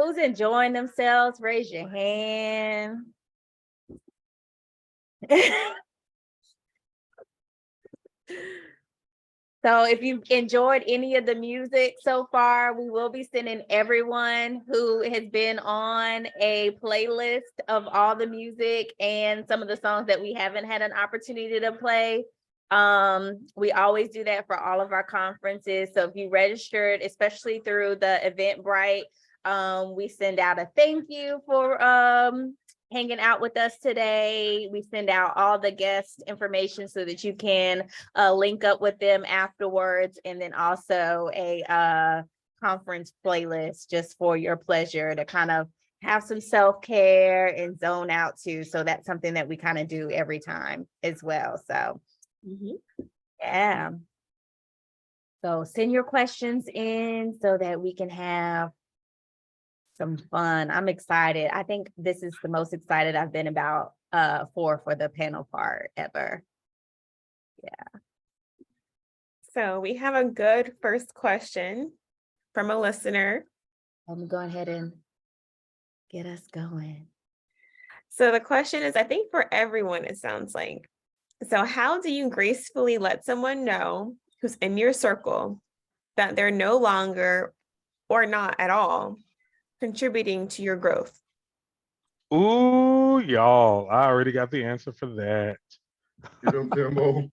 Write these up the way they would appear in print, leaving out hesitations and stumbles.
Who's enjoying themselves? Raise your hand. So if you've enjoyed any of the music so far, we will be sending everyone who has been on a playlist of all the music and some of the songs that we haven't had an opportunity to play. We always do that for all of our conferences. So if you registered, especially through the Eventbrite, we send out a thank you for hanging out with us today. We send out all the guest information so that you can link up with them afterwards, and then also a conference playlist just for your pleasure to kind of have some self-care and zone out too. So that's something that we kind of do every time as well. So yeah. So send your questions in so that we can have some fun. I'm excited. I think this is the most excited I've been about for the panel part ever. Yeah. So we have a good first question from a listener. Let me go ahead and get us going. So the question is, I think for everyone, it sounds like, so how do you gracefully let someone know who's in your circle that they're no longer or not at all contributing to your growth? Ooh, y'all, I already got the answer for that. Get them, Timbo.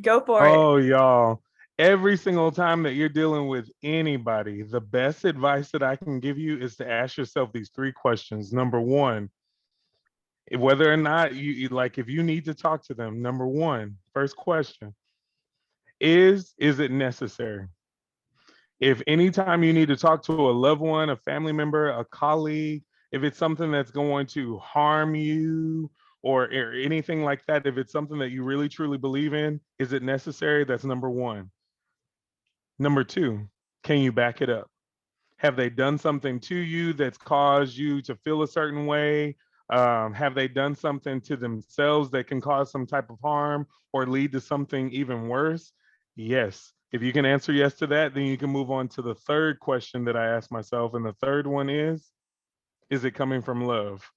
Go for it. Oh, y'all, every single time that you're dealing with anybody, the best advice that I can give you is to ask yourself these three questions. Number one, whether or not like, if you need to talk to them, number one, first question, is it necessary? If anytime you need to talk to a loved one, a family member, a colleague, if it's something that's going to harm you or anything like that, if it's something that you really truly believe in, is it necessary? That's number one. Number two, can you back it up? Have they done something to you that's caused you to feel a certain way? Have they done something to themselves that can cause some type of harm or lead to something even worse? Yes. If you can answer yes to that, then you can move on to the third question that I asked myself. And the third one is it coming from love?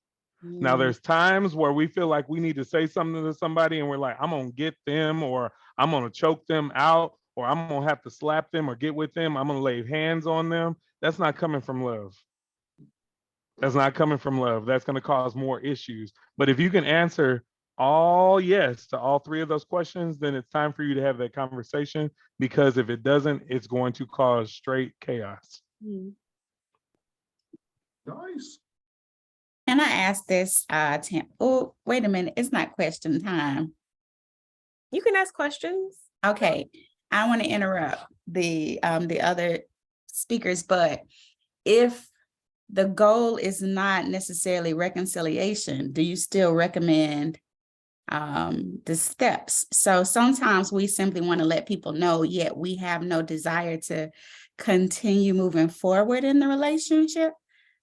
Now, there's times where we feel like we need to say something to somebody and we're like, I'm going to get them, or I'm going to choke them out, or I'm going to have to slap them or get with them. I'm going to lay hands on them. That's not coming from love. That's not coming from love. That's going to cause more issues. But if you can answer all yes to all three of those questions, then it's time for you to have that conversation, because if it doesn't, it's going to cause straight chaos. Nice. Can I ask this, Tim? Oh, wait a minute. It's not question time. You can ask questions. Okay. I want to interrupt the other speakers, but if the goal is not necessarily reconciliation, do you still recommend the steps? So sometimes we simply want to let people know, yet we have no desire to continue moving forward in the relationship.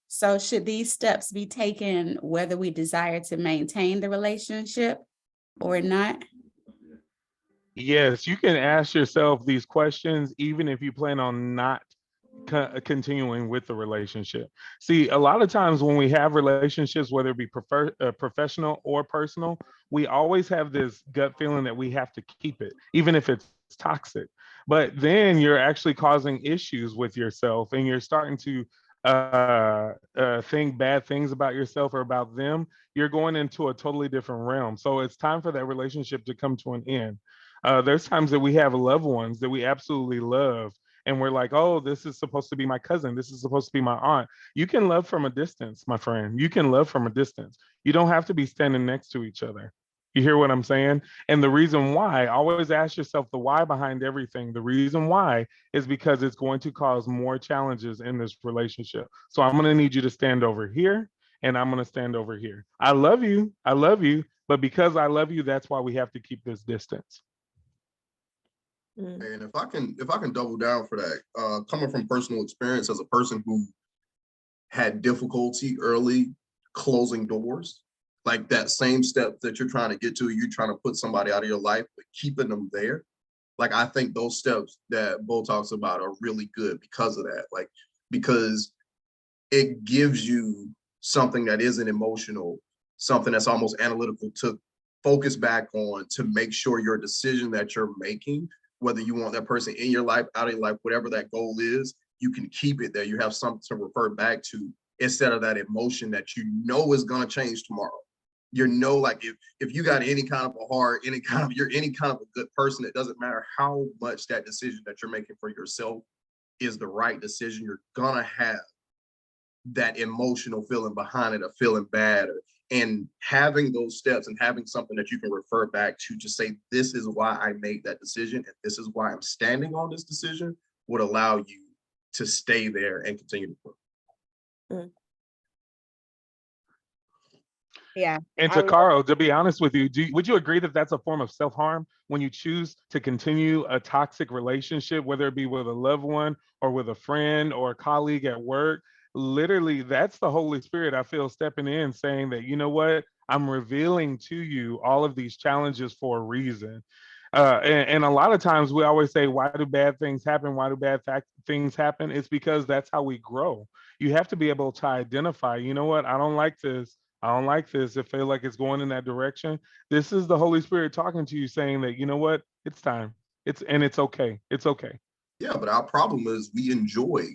So should these steps be taken whether we desire to maintain the relationship or not? Yes, you can ask yourself these questions even if you plan on not continuing with the relationship. See, a lot of times when we have relationships, whether it be professional or personal, we always have this gut feeling that we have to keep it, even if it's toxic. But then you're actually causing issues with yourself, and you're starting to think bad things about yourself or about them. You're going into a totally different realm. So it's time for that relationship to come to an end. There's times that we have loved ones that we absolutely love, and we're like, oh, this is supposed to be my cousin. This is supposed to be my aunt. You can love from a distance, my friend. You can love from a distance. You don't have to be standing next to each other. You hear what I'm saying? And the reason why, always ask yourself the why behind everything. The reason why is because it's going to cause more challenges in this relationship. So I'm going to need you to stand over here, and I'm going to stand over here. I love you. But because I love you, that's why we have to keep this distance. And if I can double down for that, coming from personal experience as a person who had difficulty early closing doors, like that same step that you're trying to get to, you're trying to put somebody out of your life, but keeping them there. Like, I think those steps that Bo talks about are really good because of that. Like, because it gives you something that isn't emotional, something that's almost analytical to focus back on, to make sure your decision that you're making, whether you want that person in your life, out of your life, whatever that goal is, you can keep it there. You have something to refer back to instead of that emotion that you know is going to change tomorrow. You know, like if you got any kind of a heart, you're any kind of a good person, it doesn't matter how much that decision that you're making for yourself is the right decision, you're gonna have that emotional feeling behind it, of feeling bad, and having those steps and having something that you can refer back to say, this is why I made that decision and this is why I'm standing on this decision, would allow you to stay there and continue to grow. Yeah. And I love Takaro, to be honest with you, would you agree that that's a form of self-harm when you choose to continue a toxic relationship, whether it be with a loved one or with a friend or a colleague at work? Literally, that's the Holy Spirit, I feel, stepping in saying that, you know what, I'm revealing to you all of these challenges for a reason. And a lot of times we always say, why do bad things happen? Why do things happen? It's because that's how we grow. You have to be able to identify, you know what, I don't like this. I don't like this. It feels like it's going in that direction. This is the Holy Spirit talking to you saying that, you know what, it's time. It's okay. It's okay. Yeah, but our problem is we enjoy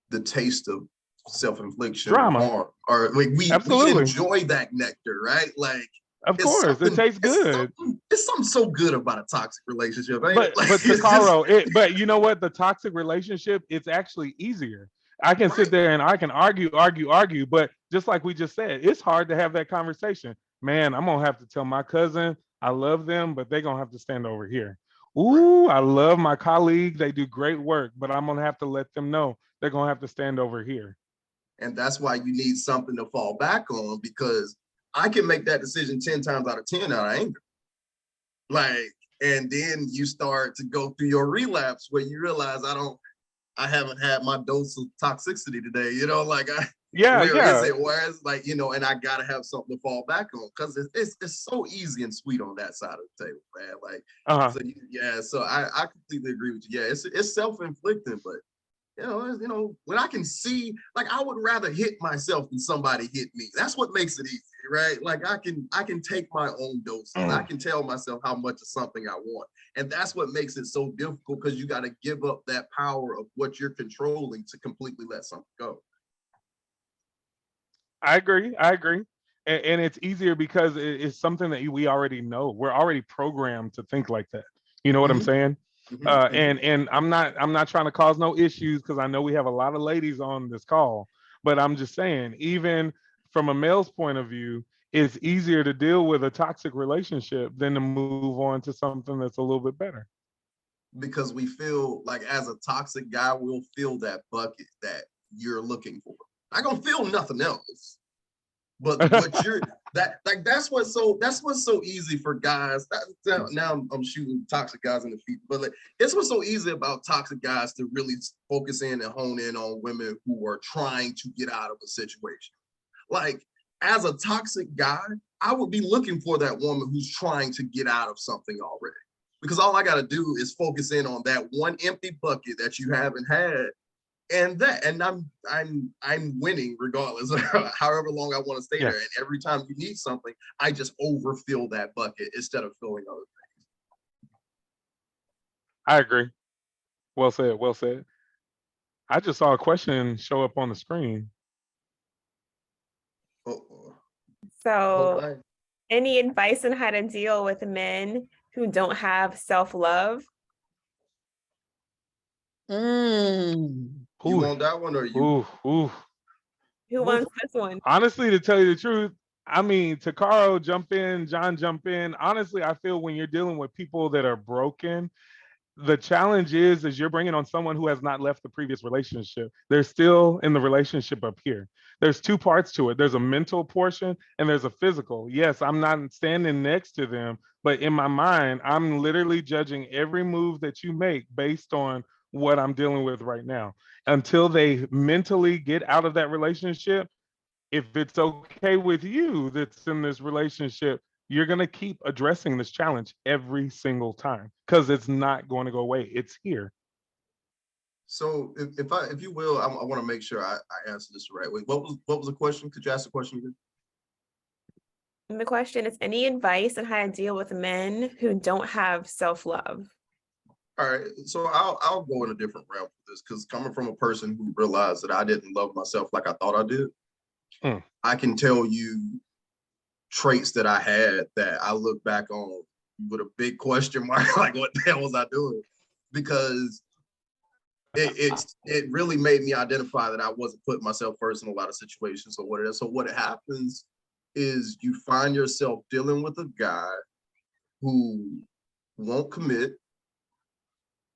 the taste of self-infliction or Drama. harm, or like we Absolutely. enjoy that nectar, right? Like Of course, it tastes good. It's something so good about a toxic relationship, ain't But it? Like, but it's just- Takaro, but you know what? The toxic relationship, it's actually easier. I can sit Right. there and I can argue, but just like we just said, it's hard to have that conversation. Man, I'm gonna have to tell my cousin I love them, but they're gonna have to stand over here. Ooh, I love my colleague. They do great work, but I'm gonna have to let them know they're gonna have to stand over here. And that's why you need something to fall back on, because I can make that decision 10 times out of 10 out of anger. Like, and then you start to go through your relapse where you realize I haven't had my dose of toxicity today, like Yeah, where yeah. is it? Whereas like, and I gotta have something to fall back on, because it's so easy and sweet on that side of the table, man. Like, Uh-huh. so I completely agree with you. Yeah, it's self-inflicting, but when I can see, like, I would rather hit myself than somebody hit me. That's what makes it easy, right? Like, I can take my own doses. I can tell myself how much of something I want. And that's what makes it so difficult, because you got to give up that power of what you're controlling to completely let something go. I agree. And it's easier because it's something that we already know. We're already programmed to think like that. You know what I'm Mhm. saying? Mhm. And I'm not trying to cause no issues, because I know we have a lot of ladies on this call, but I'm just saying, even from a male's point of view, it's easier to deal with a toxic relationship than to move on to something that's a little bit better. Because we feel like, as a toxic guy, we'll feel that bucket that you're looking for. I gonna feel nothing else. But what you're that's what's so easy for guys. Now I'm shooting toxic guys in the feet, but like, it's what's so easy about toxic guys to really focus in and hone in on women who are trying to get out of a situation. Like, as a toxic guy, I would be looking for that woman who's trying to get out of something already, because all I got to do is focus in on that one empty bucket that you haven't had. And I'm winning regardless of however long I want to stay Yeah. there. And every time you need something, I just overfill that bucket instead of filling other I agree. Well said. Well said. I just saw a question show up on the screen. things. So, Okay. any advice on how to deal with men who don't have self-love? You Ooh, want that one, or you? ooh. Who wants this one? Honestly, to tell you the truth, I mean, Takaro, jump in, John, jump in. Honestly, I feel when you're dealing with people that are broken, the challenge is you're bringing on someone who has not left the previous relationship. They're still in the relationship up here. There's two parts to it. There's a mental portion and there's a physical. Yes, I'm not standing next to them, but in my mind, I'm literally judging every move that you make based on what I'm dealing with right now. Until they mentally get out of that relationship, if it's okay with you that's in this relationship, you're going to keep addressing this challenge every single time, because it's not going to go away. It's here. So if you will, I want to make sure I answer this the right way. What was the question? Could you ask the question again? And the question is, any advice on how to deal with men who don't have self-love? All right, so I'll go in a different realm for this, because coming from a person who realized that I didn't love myself like I thought I did, I can tell you traits that I had that I look back on with a big question mark, like what the hell was I doing? Because it really made me identify that I wasn't putting myself first in a lot of situations. So what happens is you find yourself dealing with a guy who won't commit,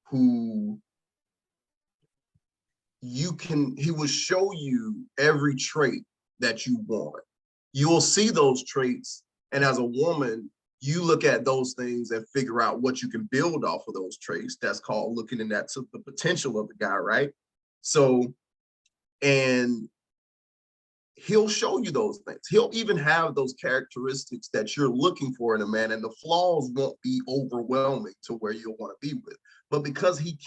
who he will show you every trait that you want. You'll see those traits, and as a woman, you look at those things and figure out what you can build off of those traits. That's called looking in that to the potential of the guy, right? So, and he'll show you those things. He'll even have those characteristics that you're looking for in a man, and the flaws won't be overwhelming to where you'll want to be with. But because he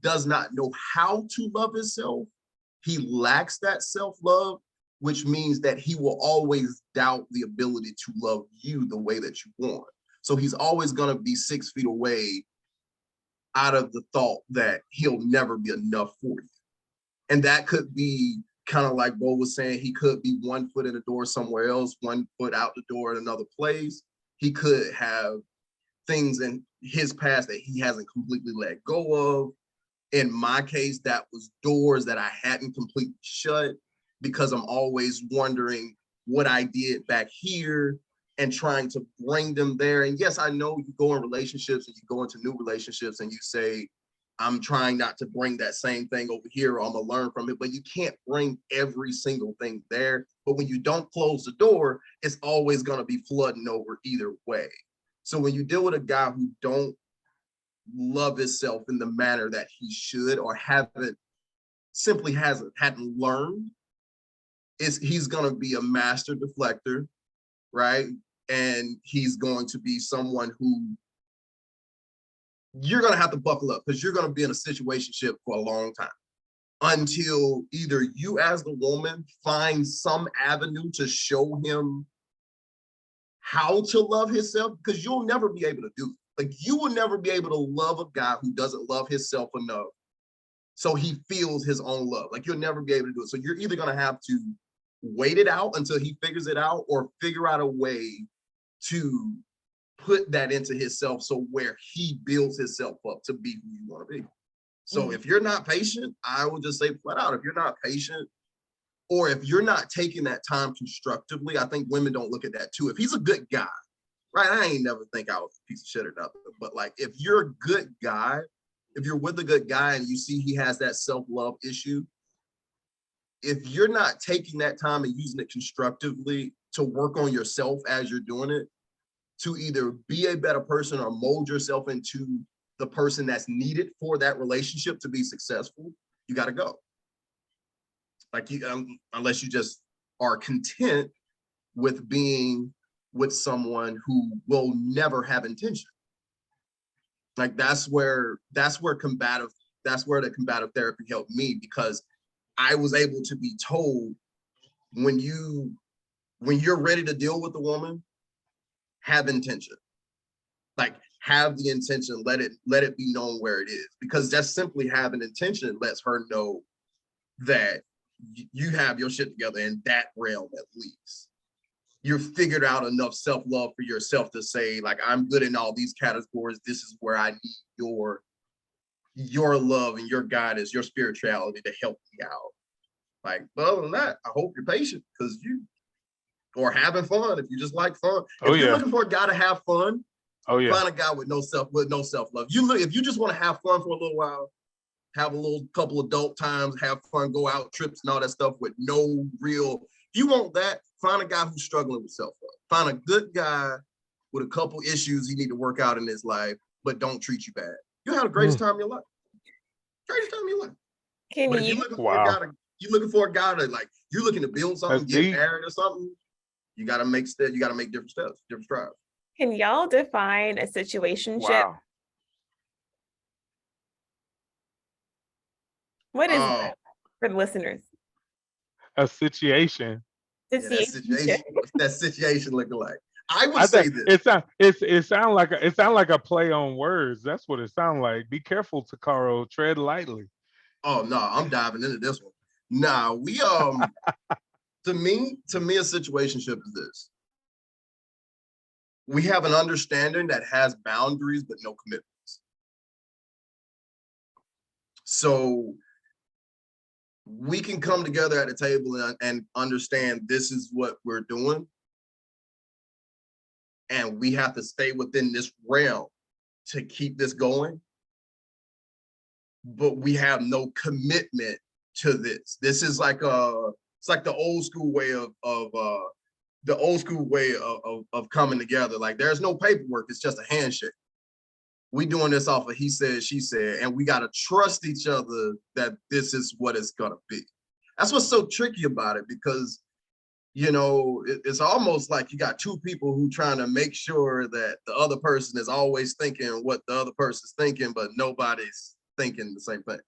does not know how to love himself, he lacks that self-love, which means that he will always doubt the ability to love you the way that you want. So he's always going to be 6 feet away out of the thought that he'll never be enough for you. And that could be kind of like Bo was saying, he could be 1 foot in the door somewhere else, 1 foot out the door in another place. He could have things in his past that he hasn't completely let go of. In my case, that was doors that I hadn't completely shut, because I'm always wondering what I did back here and trying to bring them there. And yes, I know you go in relationships and you go into new relationships and you say, I'm trying not to bring that same thing over here, or I'm gonna learn from it, but you can't bring every single thing there. But when you don't close the door, it's always gonna be flooding over either way. So when you deal with a guy who don't love himself in the manner that he should, or hadn't learned, he's going to be a master deflector, right? And he's going to be someone who you're going to have to buckle up, because you're going to be in a situationship for a long time, until either you as the woman find some avenue to show him how to love himself, because you'll never be able to do it. Like, you will never be able to love a guy who doesn't love himself enough so he feels his own love. Like, you'll never be able to do it. So you're either going to have to wait it out until he figures it out, or figure out a way to put that into himself, so where he builds himself up to be who you want to be. So if you're not patient, I would just say flat out, if you're not patient, or if you're not taking that time constructively, I think women don't look at that too. If he's a good guy, right? I ain't never think I was a piece of shit or nothing, but like, if you're a good guy, if you're with a good guy and you see he has that self-love issue, if you're not taking that time and using it constructively to work on yourself as you're doing it, to either be a better person or mold yourself into the person that's needed for that relationship to be successful, you got to go. Like, unless you just are content with being with someone who will never have intention. Like, that's where the combative therapy helped me, because I was able to be told, when you're ready to deal with a woman, have intention. Like, have the intention, let it be known where it is, because just simply having intention lets her know that you have your shit together in that realm. At least you've figured out enough self-love for yourself to say, like, I'm good in all these categories. This is where I need your love and your guidance, your spirituality to help me out. Like, but other than that, I hope you're patient, because or having fun. If you just like fun, if you're looking for a guy to have fun, find a guy with no self-love. If you just want to have fun for a little while, have a little couple adult times, have fun, go out trips and all that stuff with no real. If you want that, find a guy who's struggling with self-love. Find a good guy with a couple issues he need to work out in his life, but don't treat you bad. You'll have the greatest time of your life. Greatest time of your life. But if you're looking for a guy to, like, you're looking to build something, get married or something, you gotta make different steps, different strides. Can y'all define a situationship? Wow. What is Oh, that for the listeners? A situation. yeah, that situation. What's that situation looking like? I would I say think this. it sound like a play on words. That's what it sounds like. Be careful, Takaro. Tread lightly. Oh no, I'm diving into this one. Nah, we to me, a situationship is this. We have an understanding that has boundaries but no commitments. So we can come together at the table and understand this is what we're doing. And we have to stay within this realm to keep this going. But we have no commitment to this. This is like it's like the old school way of coming together. Like there's no paperwork, it's just a handshake. We doing this off of he said, she said, and we gotta trust each other that this is what it's gonna be. That's what's so tricky about it, because it's almost like you got two people who trying to make sure that the other person is always thinking what the other person's thinking, but nobody's thinking the same thing.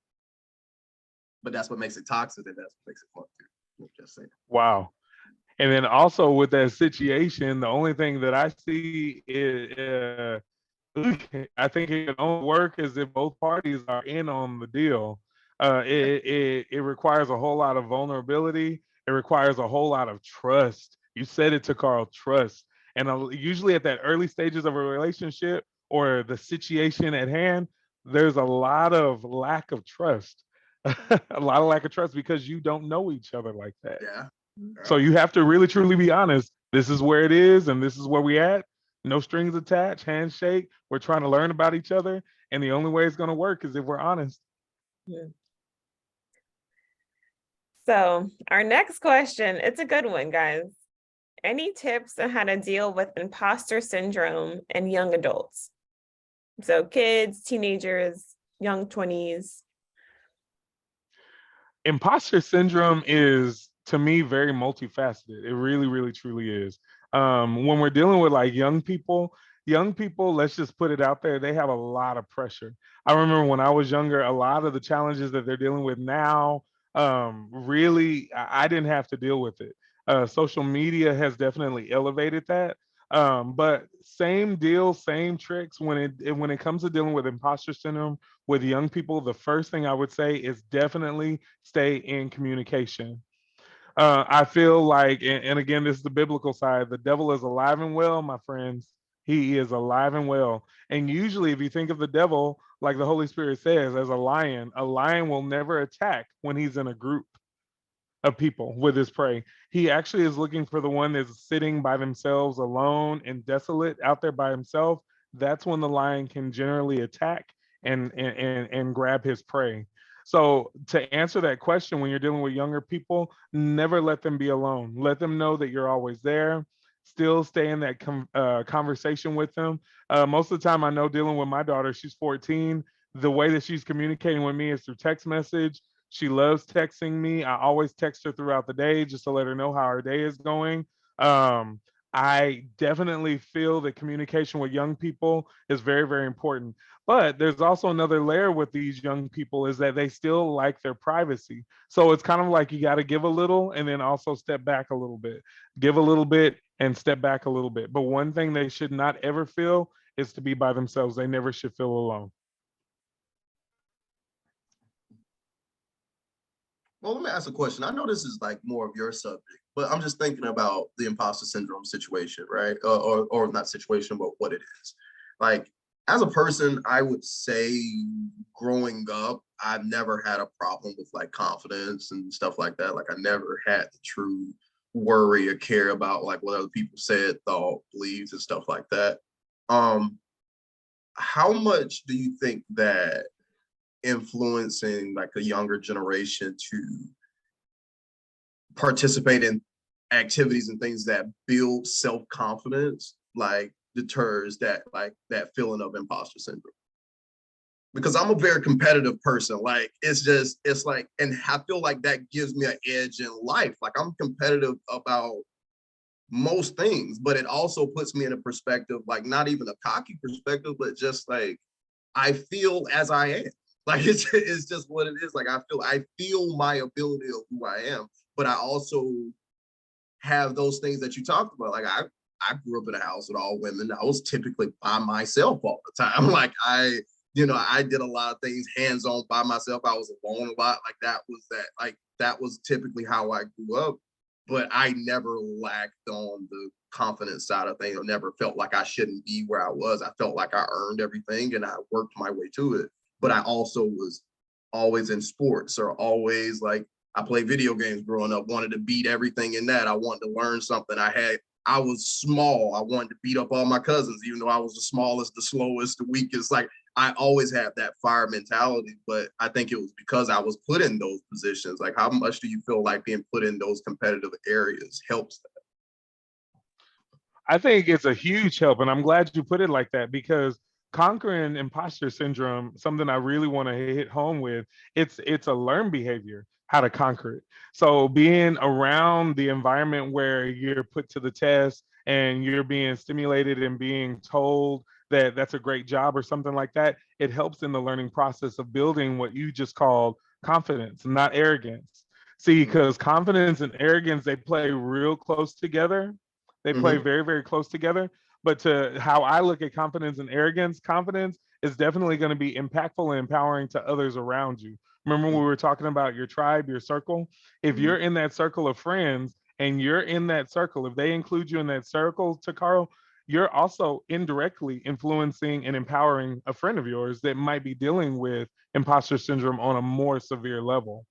But that's what makes it toxic, and that's what makes it fun too. Just saying. Wow. And then also with that situation, the only thing that I see is I think it can only work as if both parties are in on the deal. It requires a whole lot of vulnerability. It requires a whole lot of trust. You said it, to Carl, trust. And usually at that early stages of a relationship or the situation at hand, there's a lot of lack of trust. A lot of lack of trust because you don't know each other like that. Yeah. So you have to really truly be honest. This is where it is and this is where we at. No strings attached, handshake. We're trying to learn about each other. And the only way it's going to work is if we're honest. So our next question, it's a good one, guys. Any tips on how to deal with imposter syndrome in young adults? So kids, teenagers, young 20s. Imposter syndrome is, to me, very multifaceted. It really, really, truly is. When we're dealing with like young people, let's just put it out there, they have a lot of pressure. I remember when I was younger, a lot of the challenges that they're dealing with now, really, I didn't have to deal with it. Social media has definitely elevated that. But same deal, same tricks when it comes to dealing with imposter syndrome with young people. The first thing I would say is definitely stay in communication. I feel like, and again, this is the biblical side, the devil is alive and well, my friends. He is alive and well. And usually, if you think of the devil, like the Holy Spirit says, as a lion will never attack when he's in a group of people with his prey. He actually is looking for the one that's sitting by themselves alone and desolate out there by himself. That's when the lion can generally attack and grab his prey. So to answer that question, when you're dealing with younger people, never let them be alone. Let them know that you're always there. Still stay in that conversation with them. Most of the time, I know dealing with my daughter, she's 14. The way that she's communicating with me is through text message. She loves texting me. I always text her throughout the day just to let her know how her day is going. I definitely feel that communication with young people is very, very important. But there's also another layer with these young people is that they still like their privacy. So it's kind of like you got to give a little and then also step back a little bit. Give a little bit and step back a little bit. But one thing they should not ever feel is to be by themselves. They never should feel alone. Well, let me ask a question. I know this is like more of your subject, but I'm just thinking about the imposter syndrome situation, right? Or not situation, but what it is. Like, as a person, I would say growing up, I've never had a problem with like confidence and stuff like that. Like, I never had the true worry or care about like what other people said, thought, believed, and stuff like that. How much do you think that influencing like a younger generation to participate in activities and things that build self-confidence like deters that feeling of imposter syndrome? Because I'm a very competitive person. Like it's like, and I feel like that gives me an edge in life. Like I'm competitive about most things, but it also puts me in a perspective, like not even a cocky perspective, but just like I feel as I am. Like it's just what it is. Like I feel my ability of who I am, but I also have those things that you talked about. Like I grew up in a house with all women. I was typically by myself all the time. Like I did a lot of things hands-on by myself. I was alone a lot. Like that was typically how I grew up. But I never lacked on the confidence side of things. I never felt like I shouldn't be where I was. I felt like I earned everything and I worked my way to it. But I also was always in sports, or always like I played video games growing up, wanted to beat everything in that. I wanted to learn something. I was small. I wanted to beat up all my cousins, even though I was the smallest, the slowest, the weakest. Like I always had that fire mentality, but I think it was because I was put in those positions. Like, how much do you feel like being put in those competitive areas helps that? I think it's a huge help, and I'm glad you put it like that, because conquering imposter syndrome, something I really want to hit home with, it's a learned behavior, how to conquer it. So being around the environment where you're put to the test and you're being stimulated and being told that that's a great job or something like that, it helps in the learning process of building what you just called confidence, not arrogance. See, because confidence and arrogance, they play real close together. They play Mhm. very, very close together. But to how I look at confidence and arrogance, confidence is definitely going to be impactful and empowering to others around you. Remember when we were talking about your tribe, your circle? If Mhm. you're in that circle of friends and you're in that circle, if they include you in that circle, Takaro, you're also indirectly influencing and empowering a friend of yours that might be dealing with imposter syndrome on a more severe level.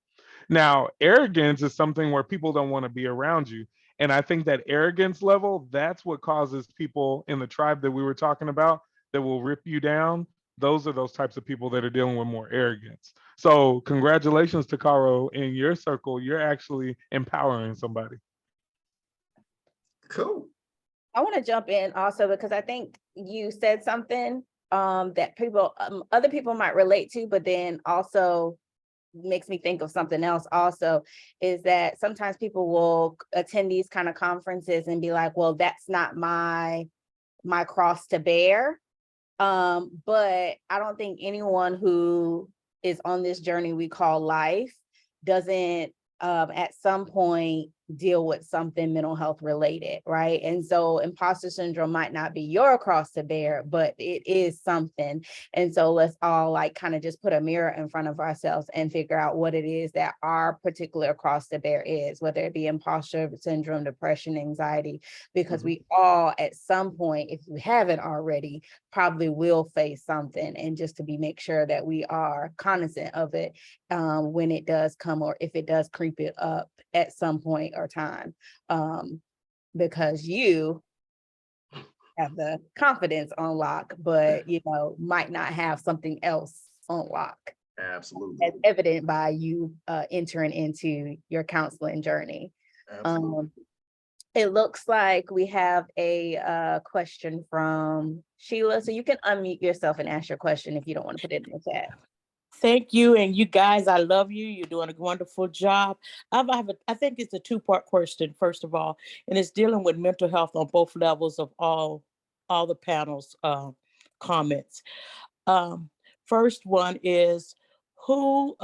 Now, arrogance is something where people don't want to be around you. And I think that arrogance level, that's what causes people in the tribe that we were talking about that will rip you down. Those are those types of people that are dealing with more arrogance. So, congratulations to Caro. In your circle, you're actually empowering somebody. Cool. I want to jump in also because I think you said something that people, other people might relate to, but then also makes me think of something else also, is that sometimes people will attend these kind of conferences and be like, well, that's not my cross to bear. But I don't think anyone who is on this journey we call life doesn't at some point deal with something mental health related, right? And so imposter syndrome might not be your cross to bear, but it is something. And so let's all like kind of just put a mirror in front of ourselves and figure out what it is that our particular cross to bear is, whether it be imposter syndrome, depression, anxiety, because we all at some point, if you haven't already, probably will face something. And just to make sure that we are cognizant of it when it does come, or if it does creep it up at some point or time, because you have the confidence on lock, but might not have something else on lock, Absolutely. as evident by you entering into your counseling journey. Absolutely. It looks like we have a question from Sheila, so you can unmute yourself and ask your question if you don't want to put it in the chat. Thank you. And you guys, I love you. You're doing a wonderful job. I think it's a two-part question, first of all, and it's dealing with mental health on both levels of all the panel's comments. First one is, who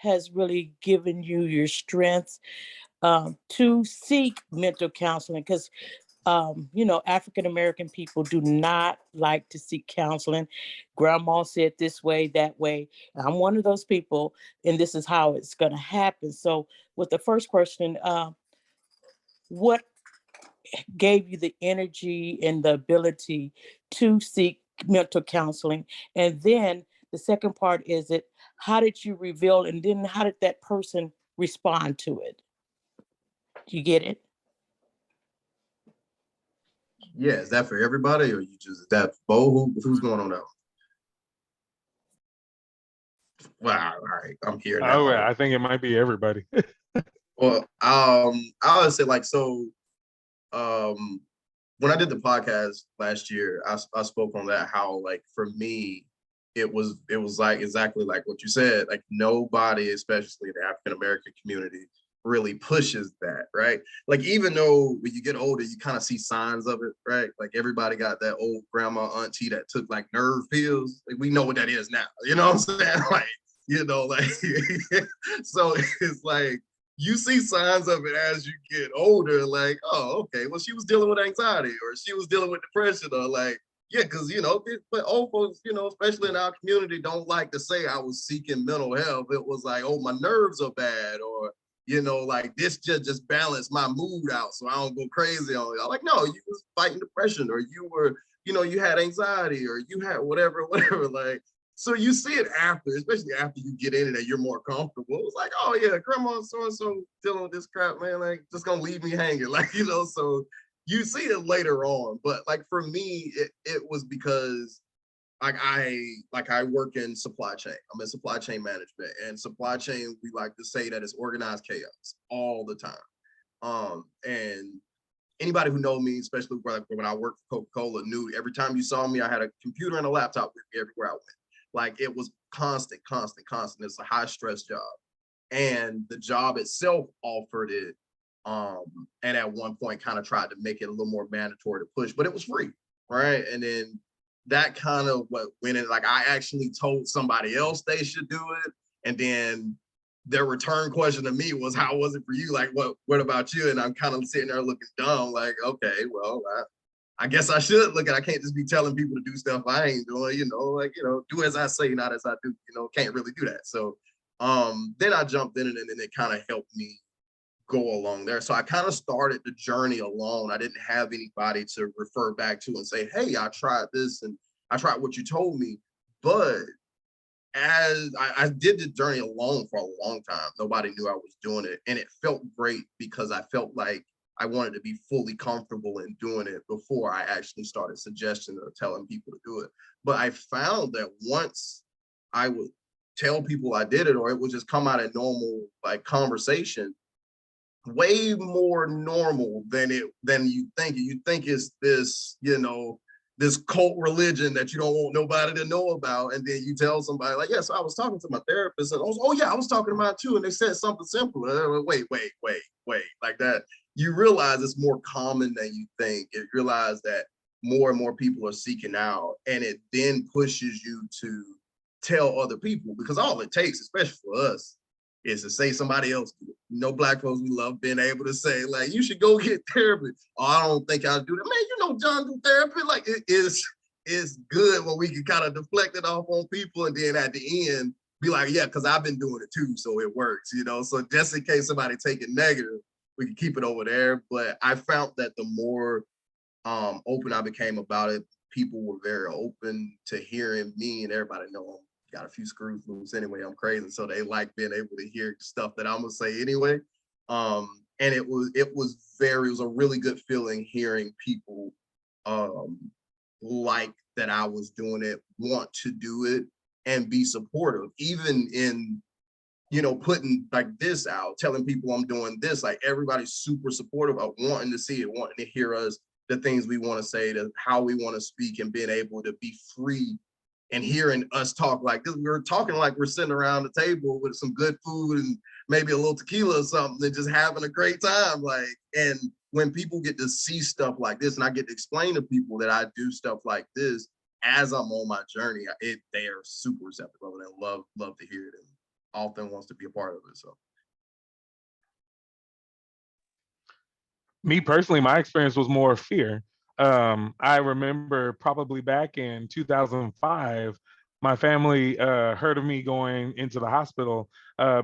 has really given you your strength to seek mental counseling? Because African-American people do not like to seek counseling. Grandma said this way, that way. I'm one of those people, and this is how it's going to happen. So with the first question, what gave you the energy and the ability to seek mental counseling? And then the second part is how did you reveal, and then how did that person respond to it? Do you get it? Yeah, is that for everybody, or you just, is that Bo? Who's going on that one? Wow, all right, I'm here now. All right, I think it might be everybody. Well, I would say like so. When I did the podcast last year, I spoke on that, how like for me, it was like exactly like what you said. Like nobody, especially in the African American community, really pushes that, right? Like, even though when you get older, you kind of see signs of it, right? Like, everybody got that old grandma auntie that took like nerve pills. Like, we know what that is now, you know what I'm saying? Like, like, so it's like, you see signs of it as you get older, like, oh, okay, well, she was dealing with anxiety, or she was dealing with depression, or like, yeah, because but old folks, especially in our community, don't like to say I was seeking mental health. It was like, oh, my nerves are bad, or like, this just balanced my mood out so I don't go crazy on it. I'm like, no, you was fighting depression, or you were, you had anxiety, or you had whatever, whatever. Like, so you see it after, especially after you get in it and you're more comfortable. It's like, oh yeah, grandma so-and-so dealing with this crap, man, like, just gonna leave me hanging. Like, so you see it later on. But like, for me, it was because I work in supply chain. I'm in supply chain management, and supply chain, we like to say that it's organized chaos all the time. And anybody who know me, especially when I worked for Coca-Cola, knew every time you saw me, I had a computer and a laptop with me everywhere I went. Like, it was constant. It's a high stress job. And the job itself offered it. And at one point kind of tried to make it a little more mandatory to push, but it was free, right? And then that kind of what went in, like, I actually told somebody else they should do it. And then their return question to me was, how was it for you? Like, what about you? And I'm kind of sitting there looking dumb, like, okay, well, I guess I should look at, I can't just be telling people to do stuff I ain't doing, like, do as I say, not as I do, can't really do that. So then I jumped in, and then it kind of helped me go along there. So I kind of started the journey alone. I didn't have anybody to refer back to and say, hey, I tried this and I tried what you told me. But as I did the journey alone for a long time, nobody knew I was doing it. And it felt great because I felt like I wanted to be fully comfortable in doing it before I actually started suggesting or telling people to do it. But I found that once I would tell people I did it, or it would just come out of normal like conversation, way more normal than you think. You think it's this, this cult religion that you don't want nobody to know about. And then you tell somebody like, yes, I was talking to my therapist, and oh yeah, I was talking about too. And they said something simple. Wait, like that. You realize it's more common than you think. You realize that more and more people are seeking out, and it then pushes you to tell other people, because all it takes, especially for us, is to say somebody else do it. Black folks, we love being able to say, like, you should go get therapy. Oh, I don't think I'll do that. Man, John do therapy. Like, it's good when we can kind of deflect it off on people, and then at the end be like, yeah, because I've been doing it too, so it works, So just in case somebody take it negative, we can keep it over there. But I found that the more open I became about it, people were very open to hearing me, and everybody know got a few screws loose anyway. I'm crazy, so they like being able to hear stuff that I'm gonna say anyway. And it was a really good feeling hearing people like that I was doing it, want to do it, and be supportive, even in putting like this out, telling people I'm doing this. Like, everybody's super supportive of wanting to see it, wanting to hear us, the things we want to say, to how we want to speak, and being able to be free. And hearing us talk like this, we're talking like we're sitting around the table with some good food and maybe a little tequila or something, and just having a great time. Like, and when people get to see stuff like this, and I get to explain to people that I do stuff like this as I'm on my journey, they are super receptive of it and love to hear it, and often wants to be a part of it. So, Me personally, my experience was more fear. I remember probably back in 2005, my family heard of me going into the hospital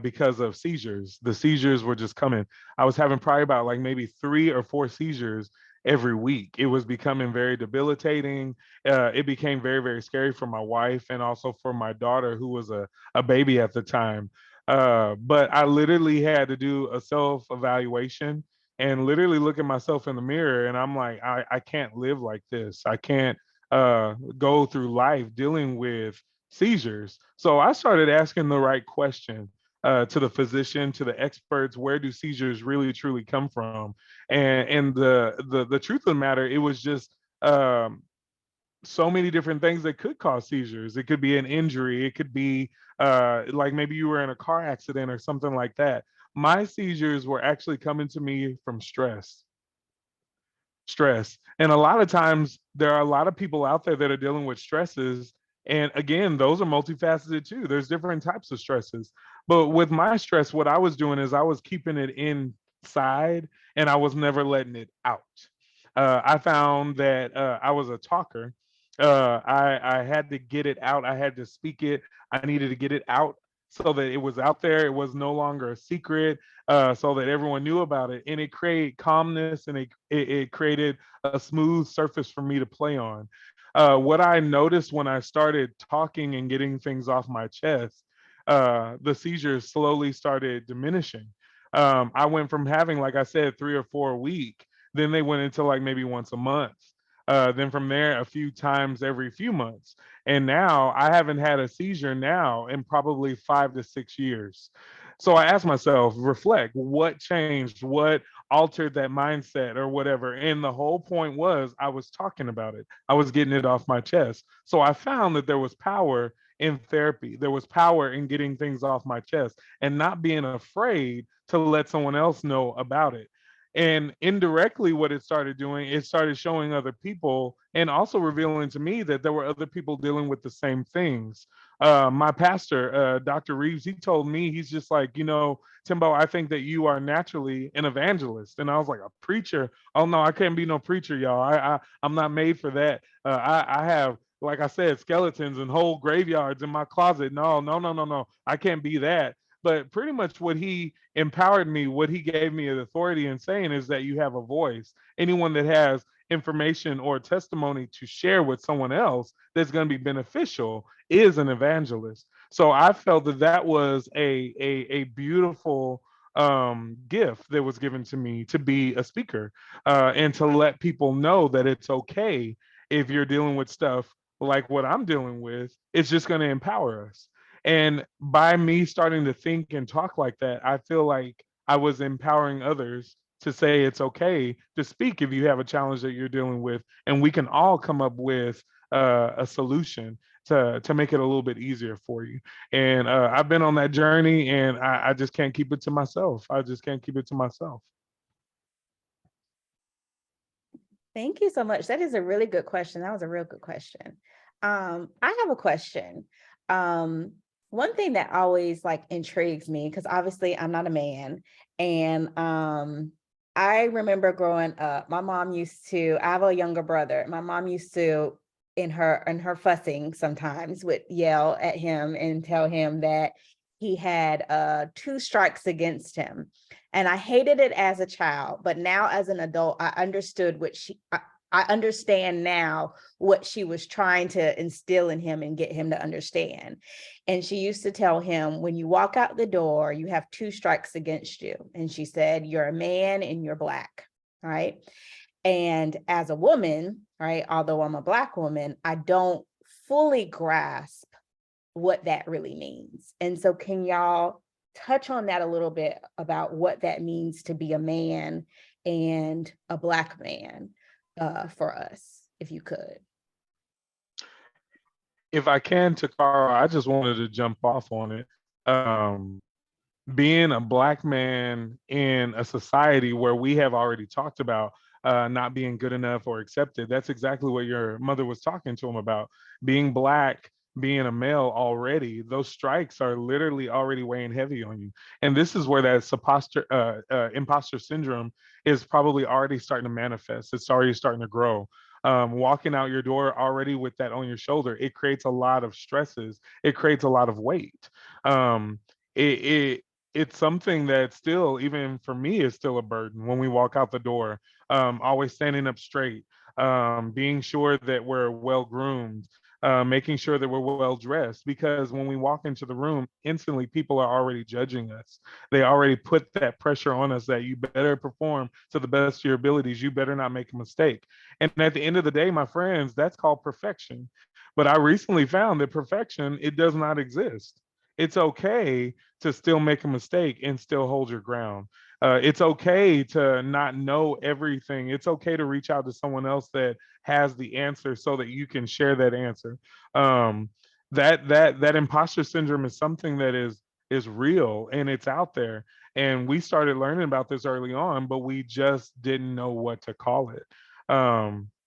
because of seizures. The seizures were just coming. I was having probably about like maybe 3 or 4 seizures every week. It was becoming very debilitating. It became very, very scary for my wife, and also for my daughter, who was a baby at the time. But I literally had to do a self-evaluation and literally look at myself in the mirror, and I'm like, I can't live like this. I can't go through life dealing with seizures. So I started asking the right question to the physician, to the experts: where do seizures really truly come from? And the truth of the matter, it was just so many different things that could cause seizures. It could be an injury. It could be like maybe you were in a car accident or something like that. My seizures were actually coming to me from stress. And a lot of times there are a lot of people out there that are dealing with stresses. And again, those are multifaceted too. There's different types of stresses. But with my stress, what I was doing is I was keeping it inside and I was never letting it out. I found that I was a talker. I had to get it out. I had to speak it. I needed to get it out so that it was out there. It was no longer a secret, so that everyone knew about it. And it created calmness and it created a smooth surface for me to play on. What I noticed when I started talking and getting things off my chest, the seizures slowly started diminishing. I went from having, like I said, 3 or 4 a week, then they went into like maybe once a month. Then from there, a few times every few months. And now I haven't had a seizure now in probably 5 to 6 years. So I asked myself, reflect, what changed? What altered that mindset or whatever? And the whole point was I was talking about it. I was getting it off my chest. So I found that there was power in therapy. There was power in getting things off my chest and not being afraid to let someone else know about it. And indirectly, what it started doing, it started showing other people and also revealing to me that there were other people dealing with the same things. My pastor, Dr. Reeves, he told me, he's just like, Timbo, I think that you are naturally an evangelist. And I was like, a preacher? Oh, no, I can't be no preacher, y'all. I'm not made for that. I have, like I said, skeletons and whole graveyards in my closet. No, no, no, no, no. I can't be that. But pretty much what he empowered me, what he gave me the authority in saying is that you have a voice. Anyone that has information or testimony to share with someone else that's going to be beneficial is an evangelist. So I felt that that was a beautiful gift that was given to me to be a speaker, and to let people know that it's okay if you're dealing with stuff like what I'm dealing with. It's just going to empower us. And by me starting to think and talk like that, I feel like I was empowering others to say it's okay to speak if you have a challenge that you're dealing with, and we can all come up with a solution to make it a little bit easier for you. And I've been on that journey, and I just can't keep it to myself. I just can't keep it to myself. Thank you so much. That is a really good question. That was a real good question. I have a question. One thing that always like intrigues me, because obviously I'm not a man, and I remember growing up, my mom used to, I have a younger brother. My mom used to, in her fussing sometimes, would yell at him and tell him that he had 2 strikes against him. And I hated it as a child, but now as an adult, I understood I understand now what she was trying to instill in him and get him to understand. And she used to tell him, when you walk out the door, you have 2 strikes against you. And she said, you're a man and you're Black, right? And as a woman, right, although I'm a Black woman, I don't fully grasp what that really means. And so can y'all touch on that a little bit about what that means to be a man and a Black man for us, if you could? If I can, Takara, I just wanted to jump off on it. Being a Black man in a society where we have already talked about not being good enough or accepted, that's exactly what your mother was talking to him about. Being Black, being a male already, those strikes are literally already weighing heavy on you. And this is where that imposter syndrome is probably already starting to manifest. It's already starting to grow. Walking out your door already with that on your shoulder, it creates a lot of stresses. It creates a lot of weight. It it's something that still, even for me, is still a burden when we walk out the door. Always standing up straight, being sure that we're well groomed, making sure that we're well dressed, because when we walk into the room, instantly people are already judging us. They already put that pressure on us that you better perform to the best of your abilities. You better not make a mistake. And at the end of the day, my friends, that's called perfection. But I recently found that perfection, it does not exist. it's okay to still make a mistake and still hold your ground. It's okay to not know everything. It's okay to reach out to someone else that has the answer so that you can share that answer. Um, that imposter syndrome is something that is real and it's out there. And we started learning about this early on, but we just didn't know what to call it.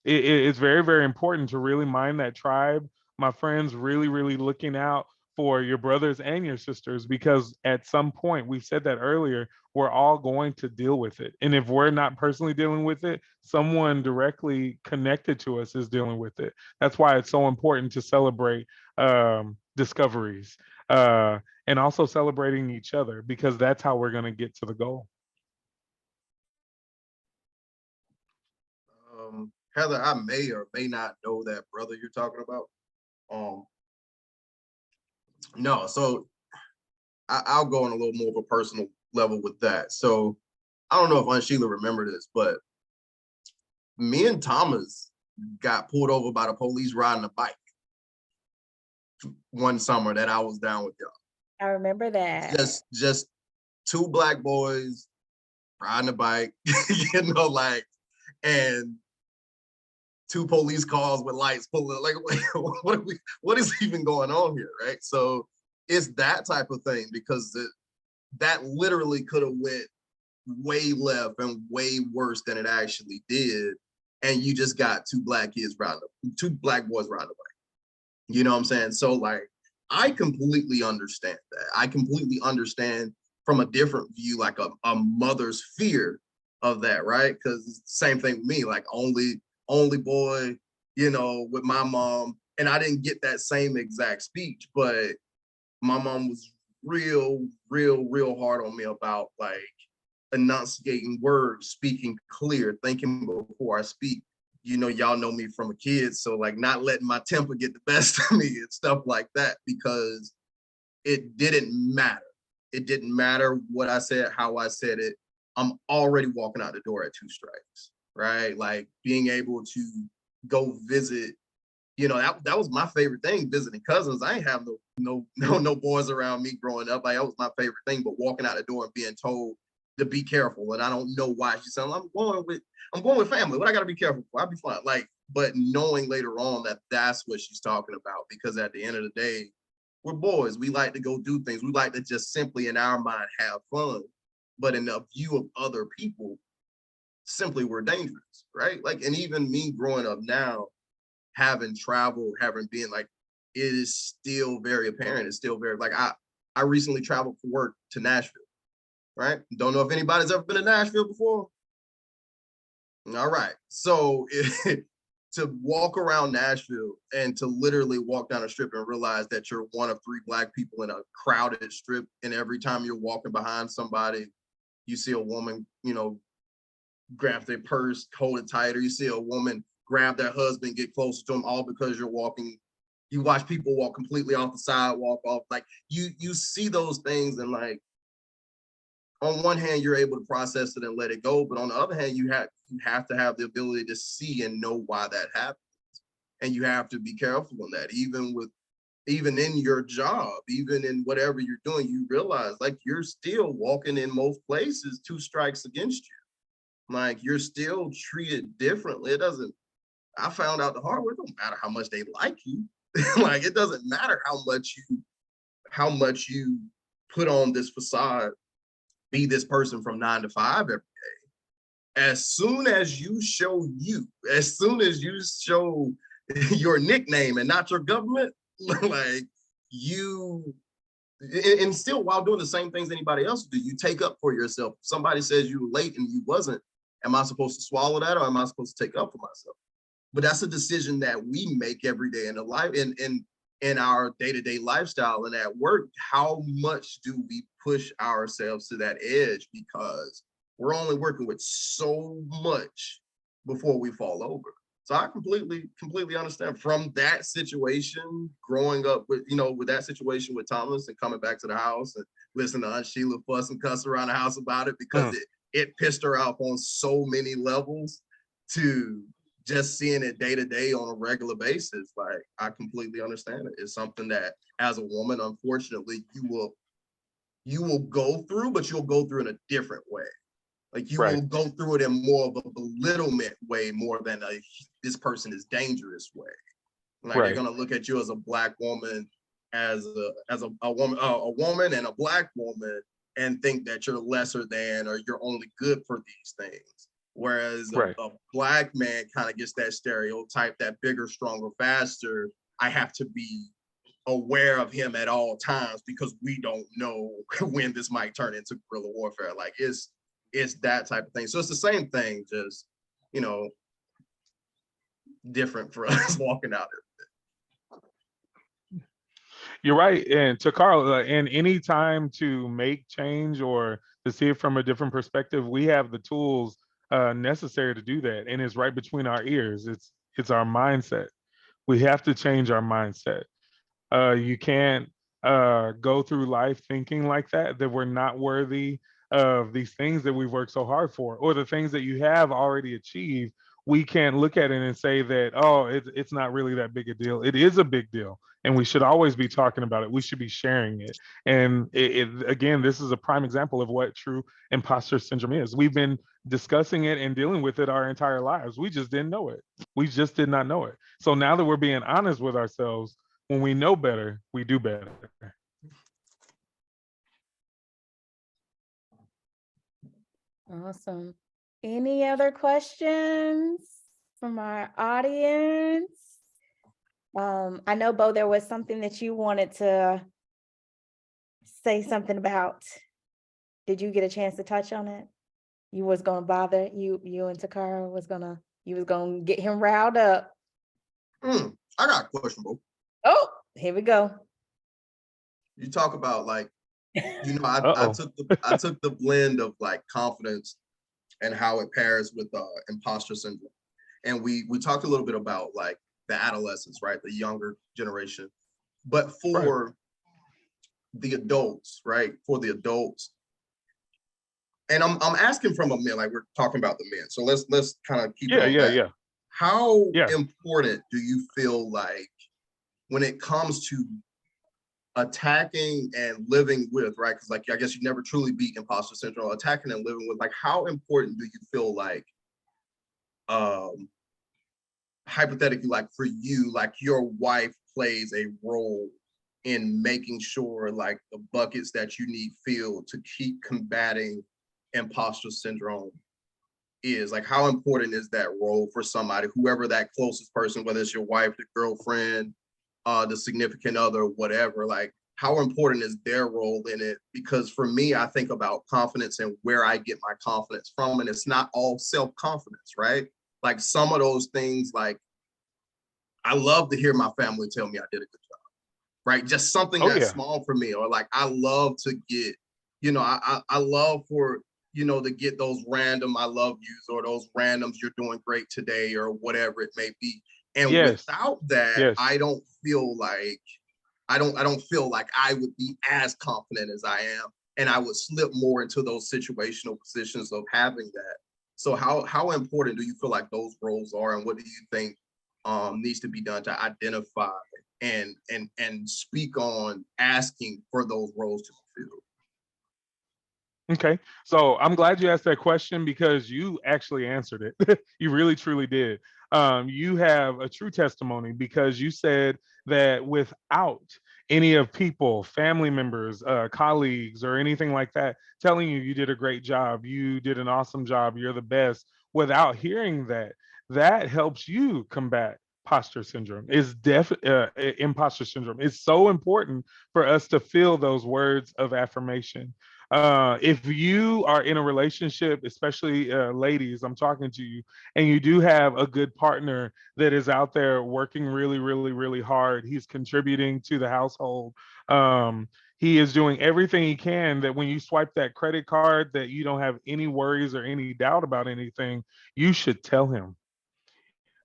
It's very, very important to really mind that tribe, my friends, really looking out for your brothers and your sisters, because at some point, we said that earlier, we're all going to deal with it. And if we're not personally dealing with it, someone directly connected to us is dealing with it. That's why it's so important to celebrate discoveries, and also celebrating each other, because that's how we're going to get to the goal. Heather, I may or may not know that brother you're talking about. No, so I'll go on a little more of a personal level with that. So I don't know if Aunt Sheila remember this, but me and Thomas got pulled over by the police riding a bike one summer that I was down with y'all. I remember that. Just two black boys riding a bike, like, and two police cars with lights pulling, like, what is even going on here, right? So it's that type of thing, because that literally could have went way left and way worse than it actually did. And you just got two black boys riding a bike. You know what I'm saying? So like, I completely understand that. I completely understand from a different view, like a mother's fear of that, right? Because same thing with me, like only boy, with my mom. And I didn't get that same exact speech, but my mom was real hard on me about like enunciating words, speaking clear, thinking before I speak. Y'all know me from a kid, so like not letting my temper get the best of me and stuff like that, because it didn't matter. It didn't matter what I said, how I said it. I'm already walking out the door at 2 strikes, right? Like being able to go visit, that was my favorite thing, visiting cousins. I ain't have no boys around me growing up. Like that was my favorite thing, but walking out the door and being told to be careful. And I don't know why she said, I'm going with family. What I gotta be careful for? I'll be fine. Like, but knowing later on that that's what she's talking about, because at the end of the day, we're boys. We like to go do things. We like to just simply in our mind have fun. But in the view of other people, simply we're dangerous, right? Like, and even me growing up now, having traveled, having been like, it is still very apparent. It's still very like I recently traveled for work to Nashville. Right? Don't know if anybody's ever been to Nashville before. All right. So to walk around Nashville and to literally walk down a strip and realize that you're one of 3 black people in a crowded strip, and every time you're walking behind somebody, you see a woman, grab their purse, hold it tighter. You see a woman grab their husband, get closer to them, all because you're walking. You watch people walk completely off the sidewalk, like you see those things, and like, on one hand, you're able to process it and let it go, but on the other hand, you have to have the ability to see and know why that happens, and you have to be careful in that. Even in your job, even in whatever you're doing, you realize like you're still walking in most places 2 strikes against you. Like you're still treated differently. It doesn't. I found out the hard way. It don't matter how much they like you. Like it doesn't matter how much you put on this facade. Be this person from 9 to 5 every day. As soon as you show your nickname and not your government, like you, and still while doing the same things anybody else do, you take up for yourself. If somebody says you were late and you wasn't, am I supposed to swallow that, or am I supposed to take up for myself? But that's a decision that we make every day in the life, in our day-to-day lifestyle and at work. How much do we push ourselves to that edge, because we're only working with so much before we fall over. So I completely understand from that situation, growing up with that situation with Thomas and coming back to the house and listening to Aunt Sheila fuss and cuss around the house about it, because it pissed her off on so many levels, to just seeing it day to day on a regular basis, like I completely understand it. It's something that as a woman, unfortunately, you will go through, but you'll go through in a different way. Like you Right. will go through it in more of a belittlement way, more than a this person is dangerous way. Like Right. they're gonna look at you as a black woman, as a woman and a black woman, and think that you're lesser than or you're only good for these things. Whereas Right. a black man kind of gets that stereotype, that bigger, stronger, faster. I have to be aware of him at all times because we don't know when this might turn into guerrilla warfare. Like it's that type of thing. So it's the same thing, just you know, different for us walking out You're right. And to Carl, and any time to make change or to see it from a different perspective, we have the tools necessary to do that. And it's right between our ears. It's our mindset. We have to change our mindset. You can't go through life thinking like that we're not worthy of these things that we've worked so hard for, or the things that you have already achieved. We can't look at it and say that, oh, it's not really that big a deal. It is a big deal. And we should always be talking about it. We should be sharing it. And again, this is a prime example of what true imposter syndrome is. We've been discussing it and dealing with it our entire lives. We just didn't know it. We just did not know it. So now that we're being honest with ourselves, when we know better, we do better. Awesome. Any other questions from our audience? I know, Bo, there was something that you wanted to say something about. Did you get a chance to touch on it? You was gonna bother you and Takara you was gonna get him riled up. I got a question, bro. Oh, here we go. You talk about like, you know, I Uh-oh. took the blend of like confidence and how it pairs with imposter syndrome. And we talked a little bit about like the adolescents, right? The younger generation. But for the adults, right? For the adults, and I'm asking from a man, like we're talking about the men. So let's kind of keep it on that. Yeah. How Yeah. important do you feel like when it comes to attacking and living with, right? Because like I guess you never truly beat imposter syndrome, attacking and living with, like how important do you feel like hypothetically, like for you, like your wife plays a role in making sure like the buckets that you need filled to keep combating imposter syndrome is? Like how important is that role for somebody, whoever that closest person, whether it's your wife, the girlfriend, the significant other, whatever, like how important is their role in it? Because for me, I think about confidence and where I get my confidence from, and it's not all self-confidence, right? Like some of those things, like I love to hear my family tell me I did a good job, right? Just something that's small for me, or like I love to get, you know, I love for, you know, to get those random I love yous or those randoms you're doing great today or whatever it may be. And without that, I don't feel like I don't feel like I would be as confident as I am, and I would slip more into those situational positions of having that. So how important do you feel like those roles are, and what do you think needs to be done to identify and speak on asking for those roles to fulfill? Okay, so I'm glad you asked that question because you actually answered it. You really truly did. You have a true testimony because you said that without any of people, family members, colleagues, or anything like that telling you you did a great job, you did an awesome job, you're the best, without hearing that, that helps you combat imposter syndrome. Imposter syndrome. It's so important for us to feel those words of affirmation. If you are in a relationship, especially ladies, I'm talking to you, and you do have a good partner that is out there working really, really, really hard, he's contributing to the household. He is doing everything he can that when you swipe that credit card that you don't have any worries or any doubt about anything, you should tell him.